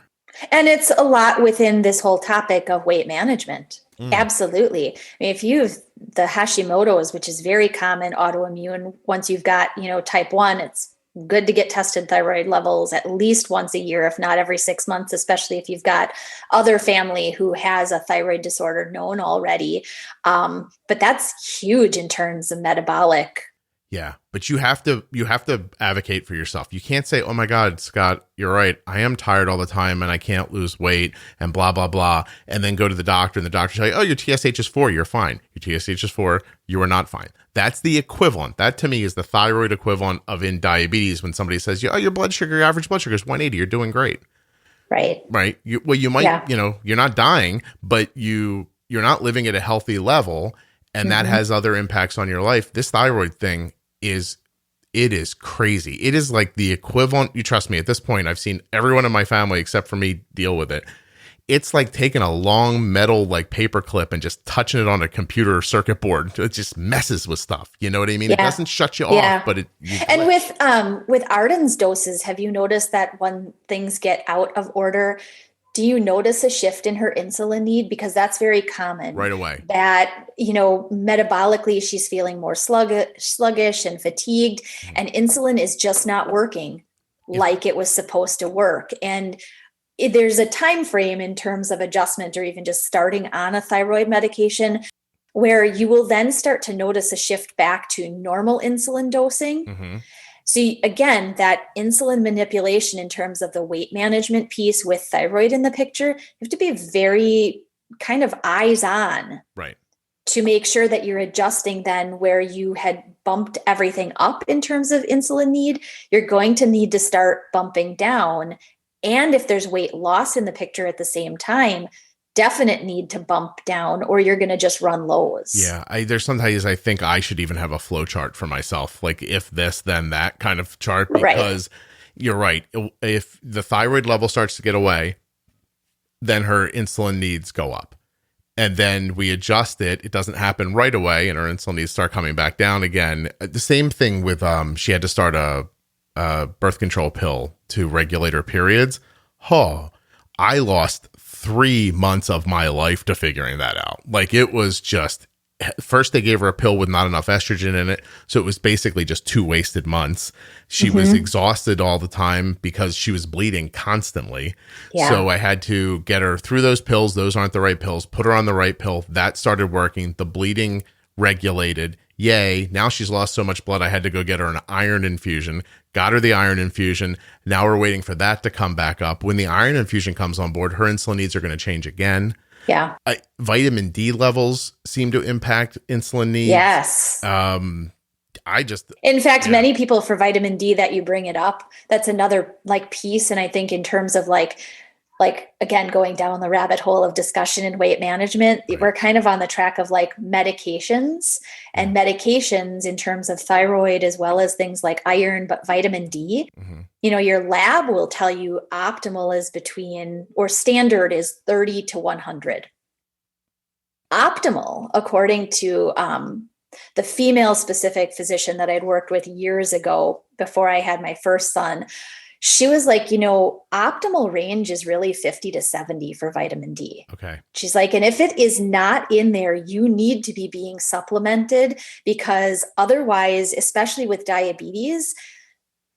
And it's a lot within this whole topic of weight management. Absolutely. I mean, if you've the Hashimoto's, which is very common, autoimmune, once you've got, type 1, it's good to get tested thyroid levels at least once a year, if not every 6 months, especially if you've got other family who has a thyroid disorder known already. But that's huge in terms of metabolic. Yeah, but you have to advocate for yourself. You can't say, oh my God, Scott, you're right. I am tired all the time and I can't lose weight and blah, blah, blah. And then go to the doctor and the doctor say, oh, your TSH is 4. You're fine. Your TSH is 4. You are not fine. That's the equivalent. That to me is the thyroid equivalent of in diabetes, when somebody says, oh, your blood sugar, your average blood sugar is 180. You're doing great. Right. Right. You might, you're not dying, but you're not living at a healthy level. And that has other impacts on your life. This thyroid thing is crazy. It is like the equivalent. You trust me, at this point, I've seen everyone in my family except for me deal with it. It's like taking a long metal like paper clip and just touching it on a computer circuit board. It just messes with stuff. You know what I mean? It doesn't shut you off, but it. And with Arden's doses, have you noticed that when things get out of order, do you notice a shift in her insulin need? Because that's very common. Right away. That, metabolically, she's feeling more sluggish and fatigued, and insulin is just not working like it was supposed to work. And there's a time frame in terms of adjustment, or even just starting on a thyroid medication, where you will then start to notice a shift back to normal insulin dosing. So again, that insulin manipulation in terms of the weight management piece with thyroid in the picture, you have to be very kind of eyes on, right, to make sure that you're adjusting then where you had bumped everything up in terms of insulin need. You're going to need to start bumping down. And if there's weight loss in the picture at the same time, definite need to bump down, or you're going to just run lows. Yeah. There's sometimes I think I should even have a flow chart for myself, like if this, then that kind of chart, because you're right. If the thyroid level starts to get away, then her insulin needs go up, and then we adjust it. It doesn't happen right away, and her insulin needs start coming back down again. The same thing with, she had to start a birth control pill to regulate her periods. I lost 3 months of my life to figuring that out. Like, it was just, first they gave her a pill with not enough estrogen in it. So it was basically just 2 wasted months. She was exhausted all the time because she was bleeding constantly. Yeah. So I had to get her through those pills. Those aren't the right pills. Put her on the right pill. That started working. The bleeding regulated. Yay. Now she's lost so much blood, I had to go get her an iron infusion. Got her the iron infusion. Now we're waiting for that to come back up. When the iron infusion comes on board, her insulin needs are going to change again. Yeah. Vitamin D levels seem to impact insulin needs. Yes. In fact, many people for vitamin D that you bring it up, that's another like piece. And I think in terms of like again, going down the rabbit hole of discussion in weight management, right. We're kind of on the track of like medications and medications in terms of thyroid, as well as things like iron, but vitamin D, your lab will tell you optimal is between, or standard is 30 to 100. Optimal, according to, the female specific physician that I'd worked with years ago before I had my first son, she was like, optimal range is really 50 to 70 for vitamin D. Okay. She's like, and if it is not in there, you need to be being supplemented, because otherwise, especially with diabetes,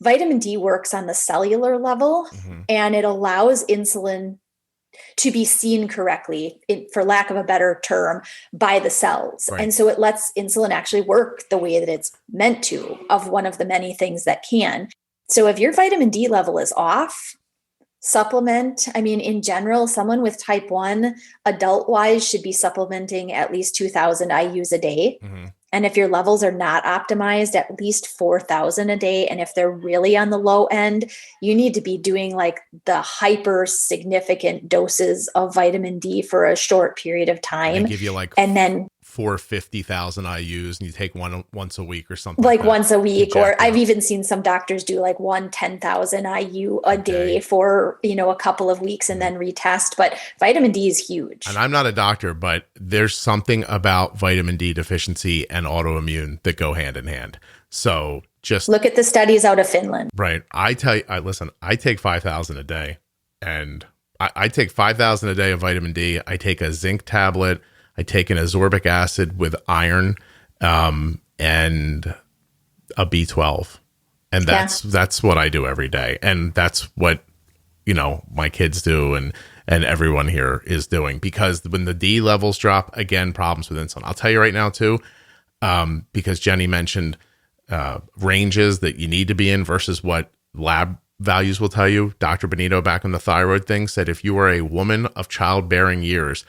vitamin D works on the cellular level and it allows insulin to be seen correctly, for lack of a better term, by the cells. Right. And so it lets insulin actually work the way that it's meant to, of one of the many things that can. So if your vitamin D level is off, supplement. I mean, in general, someone with type 1 adult-wise should be supplementing at least 2,000 IUs a day. And if your levels are not optimized, at least 4,000 a day. And if they're really on the low end, you need to be doing like the hyper significant doses of vitamin D for a short period of time. They give you like, and then 450,000 IUs and you take one once a week or something. Like once a week, or I've even seen some doctors do like 10,000 IU a day for, a couple of weeks and then retest. But vitamin D is huge. And I'm not a doctor, but there's something about vitamin D deficiency and autoimmune that go hand in hand. So just look at the studies out of Finland. Right. I tell you, listen, I take 5,000 a day, and I take 5,000 a day of vitamin D. I take a zinc tablet. I take an ascorbic acid with iron, and a B12. And that's what I do every day. And that's what, my kids do and everyone here is doing, because when the D levels drop, again, problems with insulin. I'll tell you right now too, because Jenny mentioned ranges that you need to be in versus what lab values will tell you. Dr. Benito, back on the thyroid thing, said if you are a woman of childbearing years,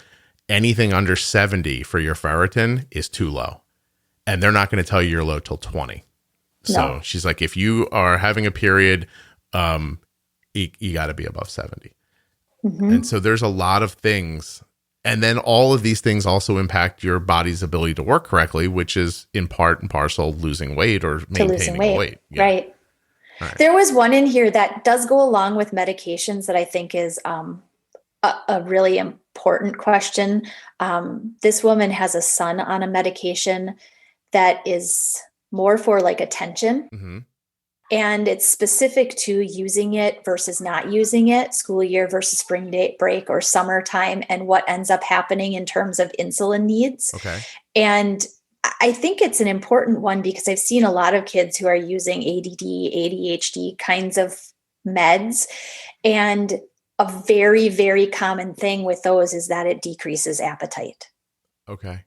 anything under 70 for your ferritin is too low. And they're not going to tell you you're low till 20. So she's like, if you are having a period, you got to be above 70. And so there's a lot of things. And then all of these things also impact your body's ability to work correctly, which is in part and parcel losing weight or maintaining weight. Yeah. Right. There was one in here that does go along with medications that I think is a really important question. This woman has a son on a medication that is more for like attention. And it's specific to using it versus not using it, school year versus spring break or summertime, and what ends up happening in terms of insulin needs. Okay. And I think it's an important one because I've seen a lot of kids who are using ADD, ADHD kinds of meds. And a very, very common thing with those is that it decreases appetite. Okay.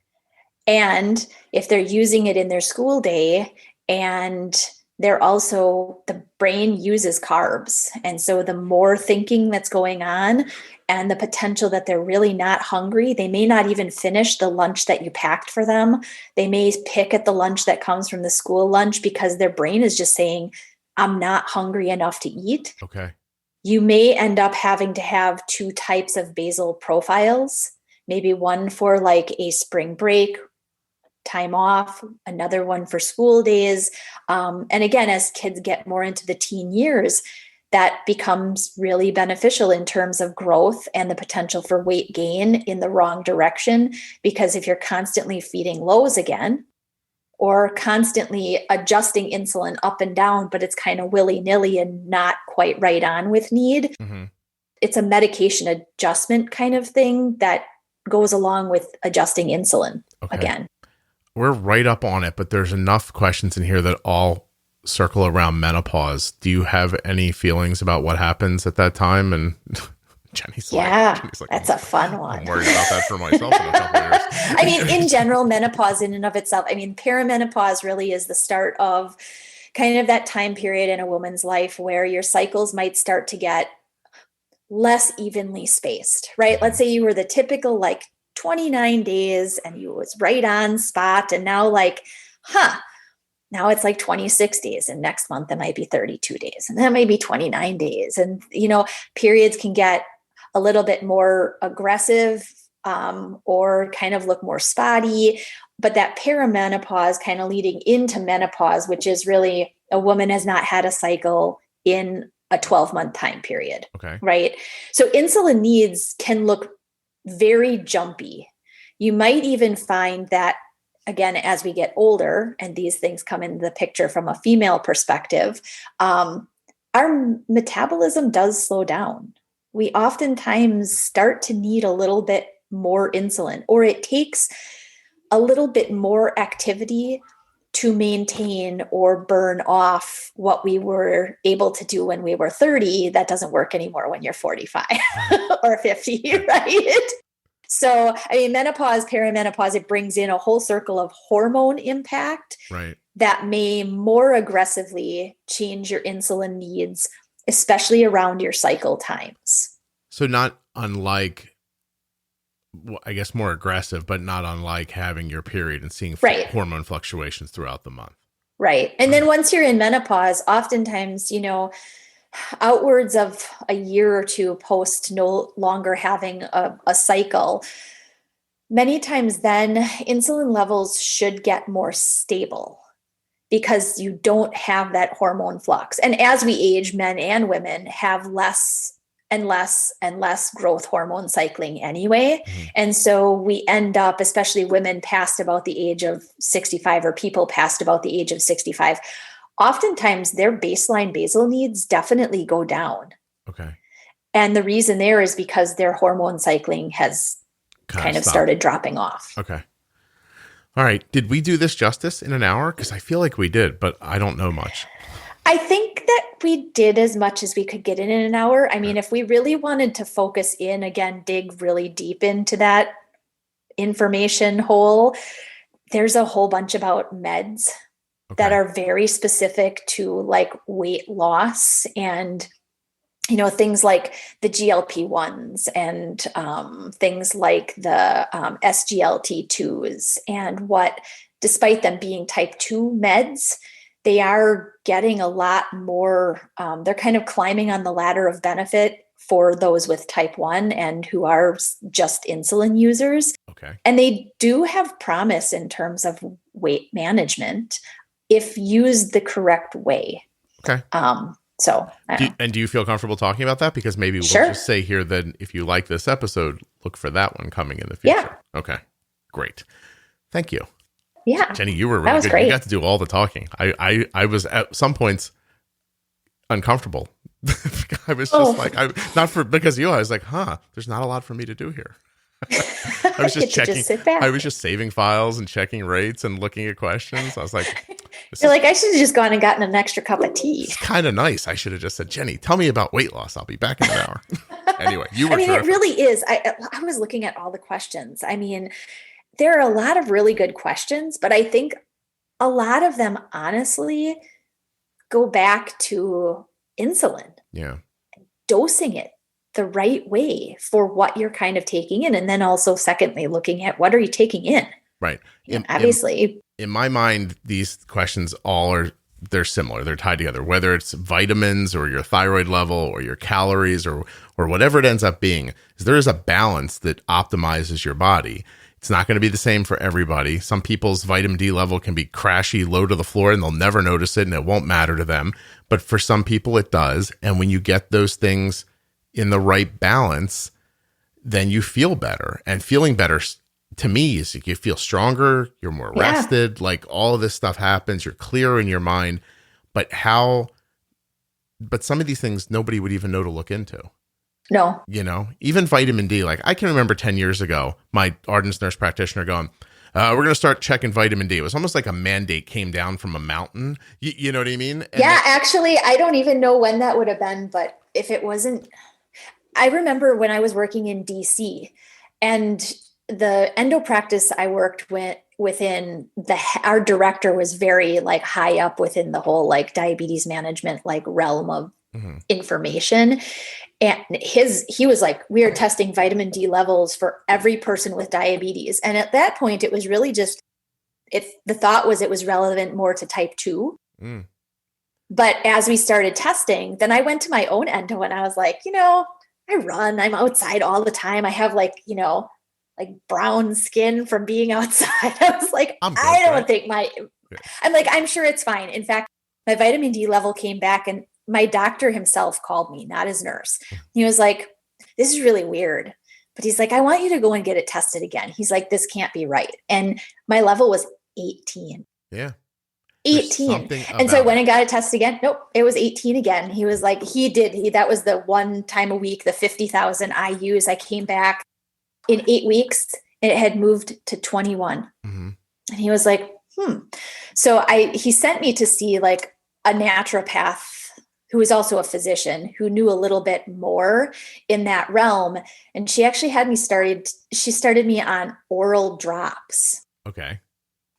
And if they're using it in their school day, and the brain uses carbs. And so the more thinking that's going on and the potential that they're really not hungry, they may not even finish the lunch that you packed for them. They may pick at the lunch that comes from the school lunch because their brain is just saying, I'm not hungry enough to eat. Okay. You may end up having to have two types of basal profiles, maybe one for like a spring break, time off, another one for school days. And again, as kids get more into the teen years, that becomes really beneficial in terms of growth and the potential for weight gain in the wrong direction. Because if you're constantly feeding lows again, or constantly adjusting insulin up and down, but it's kind of willy-nilly and not quite right on with need, it's a medication adjustment kind of thing that goes along with adjusting insulin again. We're right up on it, but there's enough questions in here that all circle around menopause. Do you have any feelings about what happens at that time? And Jenny's like, that's a fun one. I'm worried about that for myself in a couple of years. I mean, in general, menopause in and of itself, perimenopause really is the start of kind of that time period in a woman's life where your cycles might start to get less evenly spaced, right? Let's say you were the typical like 29 days and you was right on spot. And now now it's like 26 days, and next month it might be 32 days, and that may be 29 days. And, periods can get a little bit more aggressive or kind of look more spotty. But that perimenopause kind of leading into menopause, which is really a woman has not had a cycle in a 12-month time period. Okay. Right. So insulin needs can look very jumpy. You might even find that, again, as we get older and these things come into the picture from a female perspective, our metabolism does slow down. We oftentimes start to need a little bit more insulin, or it takes a little bit more activity to maintain or burn off what we were able to do when we were 30. That doesn't work anymore when you're 45 or 50, right? So, menopause, perimenopause, it brings in a whole circle of hormone impact that may more aggressively change your insulin needs, especially around your cycle times. So not unlike, I guess more aggressive, but not unlike having your period and seeing hormone fluctuations throughout the month. Right. And then once you're in menopause, oftentimes, outwards of a year or two post no longer having a cycle, many times then insulin levels should get more stable because you don't have that hormone flux. And as we age, men and women have less and less and less growth hormone cycling anyway. Mm-hmm. And so we end up, especially women past about the age of 65 or people past about the age of 65, oftentimes their baseline basal needs definitely go down. Okay. And the reason there is because their hormone cycling has kind of started dropping off. Okay. All right. Did we do this justice in an hour? Because I feel like we did, but I don't know much. I think that we did as much as we could get in an hour. If we really wanted to focus in, again, dig really deep into that information hole, there's a whole bunch about meds that are very specific to like weight loss and, things like the GLP-1s and things like the SGLT2s, and what, despite them being type 2 meds, they are getting a lot more, they're kind of climbing on the ladder of benefit for those with type 1 and who are just insulin users. Okay. And they do have promise in terms of weight management if used the correct way. Okay. Do you feel comfortable talking about that? Because maybe we'll just say here that if you like this episode, look for that one coming in the future. Yeah. Okay. Great. Thank you. Yeah. Jenny, you were really good. Great. You got to do all the talking. I was at some points uncomfortable. I was just because of you, I was like, there's not a lot for me to do here. I was just checking. Just sit back. I was just saving files and checking rates and looking at questions. I was like, I should have just gone and gotten an extra cup of tea. It's kind of nice. I should have just said, Jenny, tell me about weight loss. I'll be back in an hour. Anyway, you were terrific. It really is. I was looking at all the questions. There are a lot of really good questions, but I think a lot of them honestly go back to insulin. Yeah. Dosing it the right way for what you're kind of taking in. And then also secondly, looking at what are you taking in? Right. Obviously. In my mind, these questions they're similar. They're tied together, whether it's vitamins or your thyroid level or your calories or whatever it ends up being, is there is a balance that optimizes your body. It's not going to be the same for everybody. Some people's vitamin D level can be crashy, low to the floor, and they'll never notice it and it won't matter to them. But for some people it does. And when you get those things in the right balance, then you feel better. And feeling better to me is you feel stronger, you're more rested, like all of this stuff happens, you're clearer in your mind. But some of these things nobody would even know to look into. No. Even vitamin D, like I can remember 10 years ago, my Ardence nurse practitioner going, we're going to start checking vitamin D. It was almost like a mandate came down from a mountain. You know what I mean? And actually, I don't even know when that would have been, but if it wasn't, I remember when I was working in DC and the endo practice I worked within, our director was very like high up within the whole like diabetes management like realm information. And he was like, we are testing vitamin D levels for every person with diabetes. And at that point, it was really just, the thought was it was relevant more to type 2. But as we started testing, then I went to my own endo and I was like, I run, I'm outside all the time. I have like brown skin from being outside. I was like, I'm sure it's fine. In fact, my vitamin D level came back and my doctor himself called me, not his nurse. He was like, this is really weird. But he's like, I want you to go and get it tested again. He's like, this can't be right. And my level was 18. Yeah. 18. And so I went and got it tested again. Nope. It was 18 again. He was like, that was the one time a week, the 50,000 IUs. I came back in 8 weeks and it had moved to 21. And he was like, So he sent me to see like a naturopath who was also a physician who knew a little bit more in that realm. And she actually started me on oral drops. Okay.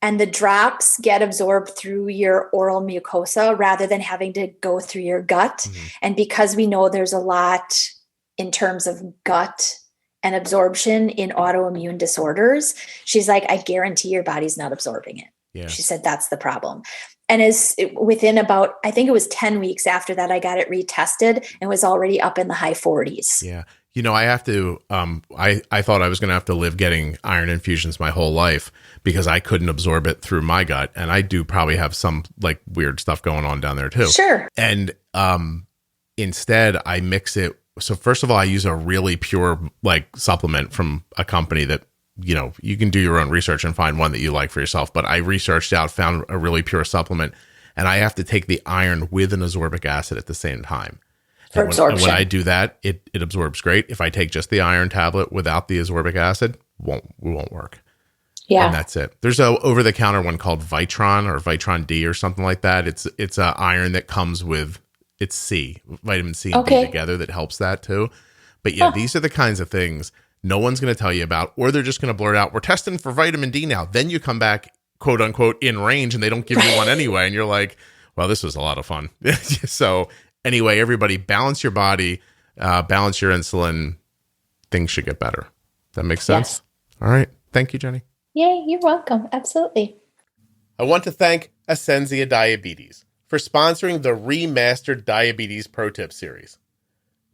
And the drops get absorbed through your oral mucosa rather than having to go through your gut. And because we know there's a lot in terms of gut and absorption in autoimmune disorders, she's like, I guarantee your body's not absorbing it. Yeah. She said, that's the problem. And within about, I think it was 10 weeks after that, I got it retested and was already up in the high 40s. Yeah. I have to, I thought I was going to have to live getting iron infusions my whole life because I couldn't absorb it through my gut. And I do probably have some like weird stuff going on down there too. Sure. And instead I mix it. So first of all, I use a really pure like supplement from a company that, you can do your own research and find one that you like for yourself. But I researched out, found a really pure supplement, and I have to take the iron with an ascorbic acid at the same time. For absorption. And when I do that, it absorbs great. If I take just the iron tablet without the ascorbic acid, it won't work. Yeah. And that's it. There's a over-the-counter one called Vitron or Vitron D or something like that. It's a iron that comes with, it's C, vitamin C and D together that helps that too. But yeah, these are the kinds of things no one's going to tell you about, or they're just going to blurt out, we're testing for vitamin D now. Then you come back, quote unquote, in range and they don't give you one anyway. And you're like, well, this was a lot of fun. So anyway, everybody balance your body, balance your insulin. Things should get better. That makes sense? Yes. All right. Thank you, Jenny. Yay, you're welcome. Absolutely. I want to thank Ascensia Diabetes for sponsoring the Remastered Diabetes Pro Tip series.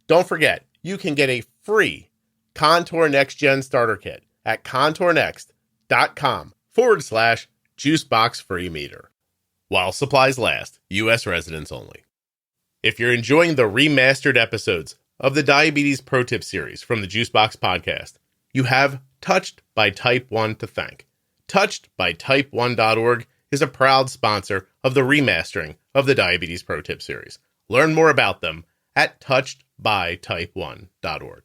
Don't forget, you can get a free Contour Next Gen Starter Kit at contournext.com/juicebox free meter. While supplies last, U.S. residents only. If you're enjoying the remastered episodes of the Diabetes Pro Tip series from the Juicebox Podcast, you have Touched by Type 1 to thank. Touchedbytype1.org is a proud sponsor of the remastering of the Diabetes Pro Tip series. Learn more about them at touchedbytype1.org.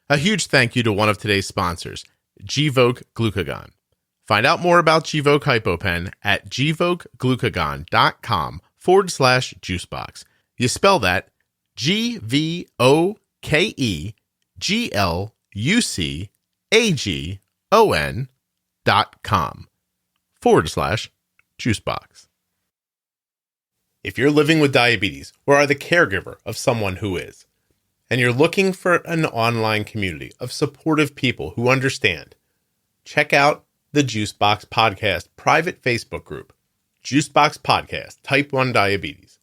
A huge thank you to one of today's sponsors, Gvoke Glucagon. Find out more about Gvoke HypoPen at gvokeglucagon.com/juicebox. You spell that GVOKEGLUCAGON.com/juicebox. If you're living with diabetes or are the caregiver of someone who is, and you're looking for an online community of supportive people who understand, check out the Juicebox Podcast private Facebook group, Juicebox Podcast Type 1 Diabetes.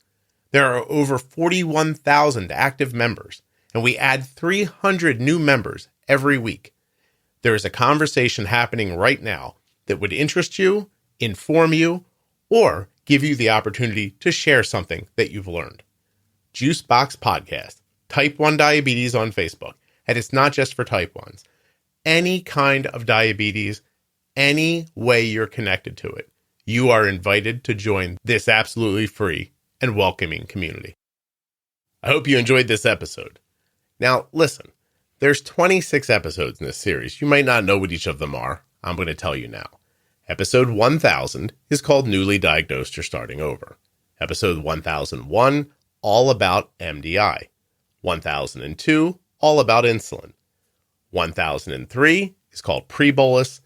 There are over 41,000 active members, and we add 300 new members every week. There is a conversation happening right now that would interest you, inform you, or give you the opportunity to share something that you've learned. Juicebox Podcast, Type 1 Diabetes on Facebook. And it's not just for type 1s. Any kind of diabetes, any way you're connected to it, you are invited to join this absolutely free and welcoming community. I hope you enjoyed this episode. Now, listen, there's 26 episodes in this series. You might not know what each of them are. I'm going to tell you now. Episode 1000 is called Newly Diagnosed or Starting Over. Episode 1001, all about MDI. 1002, all about insulin. 1003 is called Pre-Bolus.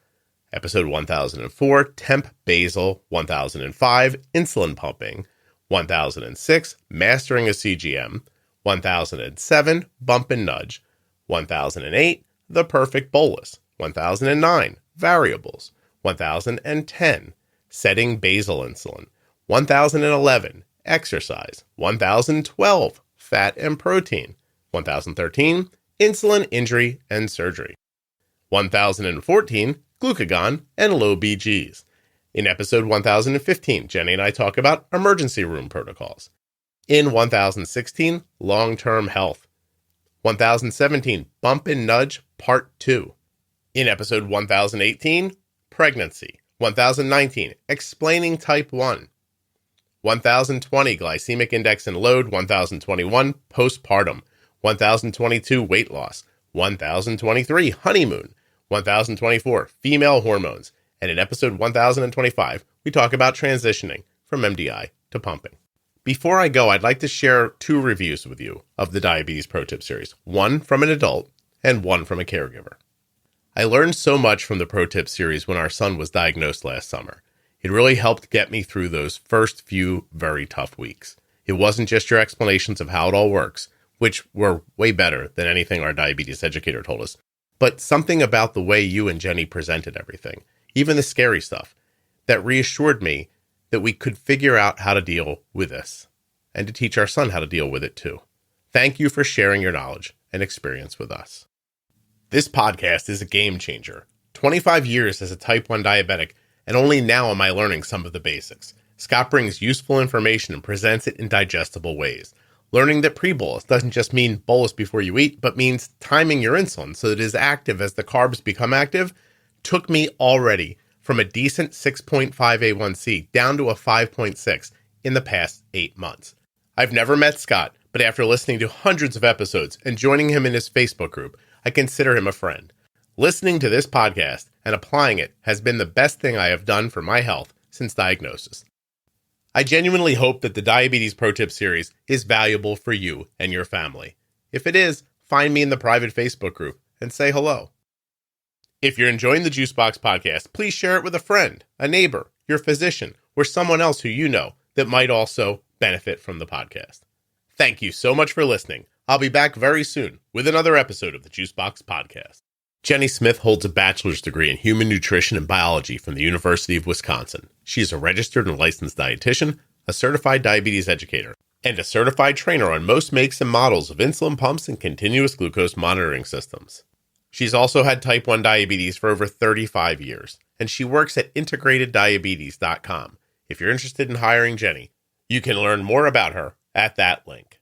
Episode 1004, Temp Basal. 1005, Insulin Pumping. 1006, Mastering a CGM. 1007, Bump and Nudge. 1008, The Perfect Bolus. 1009, Variables. 1010, Setting Basal Insulin. 1011, Exercise. 1012, Fat and Protein. 1013, Insulin Injury and Surgery. 1014, Glucagon and Low BGs. In episode 1015, Jenny and I talk about emergency room protocols. In 1016, Long-Term Health. 1017, Bump and Nudge Part 2. In episode 1018, Pregnancy. 1019, Explaining Type 1. 1020, Glycemic Index and Load. 1021, Postpartum. 1022, Weight Loss. 1023, Honeymoon. 1024, Female Hormones. And in episode 1025, we talk about transitioning from MDI to pumping. Before I go, I'd like to share 2 reviews with you of the Diabetes Pro Tip series, one from an adult and one from a caregiver. I learned so much from the Pro Tip series when our son was diagnosed last summer. It really helped get me through those first few very tough weeks. It wasn't just your explanations of how it all works, which were way better than anything our diabetes educator told us, but something about the way you and Jenny presented everything, even the scary stuff, that reassured me that we could figure out how to deal with this and to teach our son how to deal with it too. Thank you for sharing your knowledge and experience with us. This podcast is a game changer. 25 years as a type 1 diabetic, and only now am I learning some of the basics. Scott brings useful information and presents it in digestible ways. Learning that pre-bolus doesn't just mean bolus before you eat, but means timing your insulin so that it is active as the carbs become active, took me already from a decent 6.5 A1C down to a 5.6 in the past 8 months. I've never met Scott, but after listening to hundreds of episodes and joining him in his Facebook group, I consider him a friend. Listening to this podcast and applying it has been the best thing I have done for my health since diagnosis. I genuinely hope that the Diabetes Pro Tip series is valuable for you and your family. If it is, find me in the private Facebook group and say hello. If you're enjoying the Juicebox Podcast, please share it with a friend, a neighbor, your physician, or someone else who you know that might also benefit from the podcast. Thank you so much for listening. I'll be back very soon with another episode of the Juicebox Podcast. Jenny Smith holds a bachelor's degree in human nutrition and biology from the University of Wisconsin. She is a registered and licensed dietitian, a certified diabetes educator, and a certified trainer on most makes and models of insulin pumps and continuous glucose monitoring systems. She's also had type 1 diabetes for over 35 years, and she works at integrateddiabetes.com. If you're interested in hiring Jenny, you can learn more about her at that link.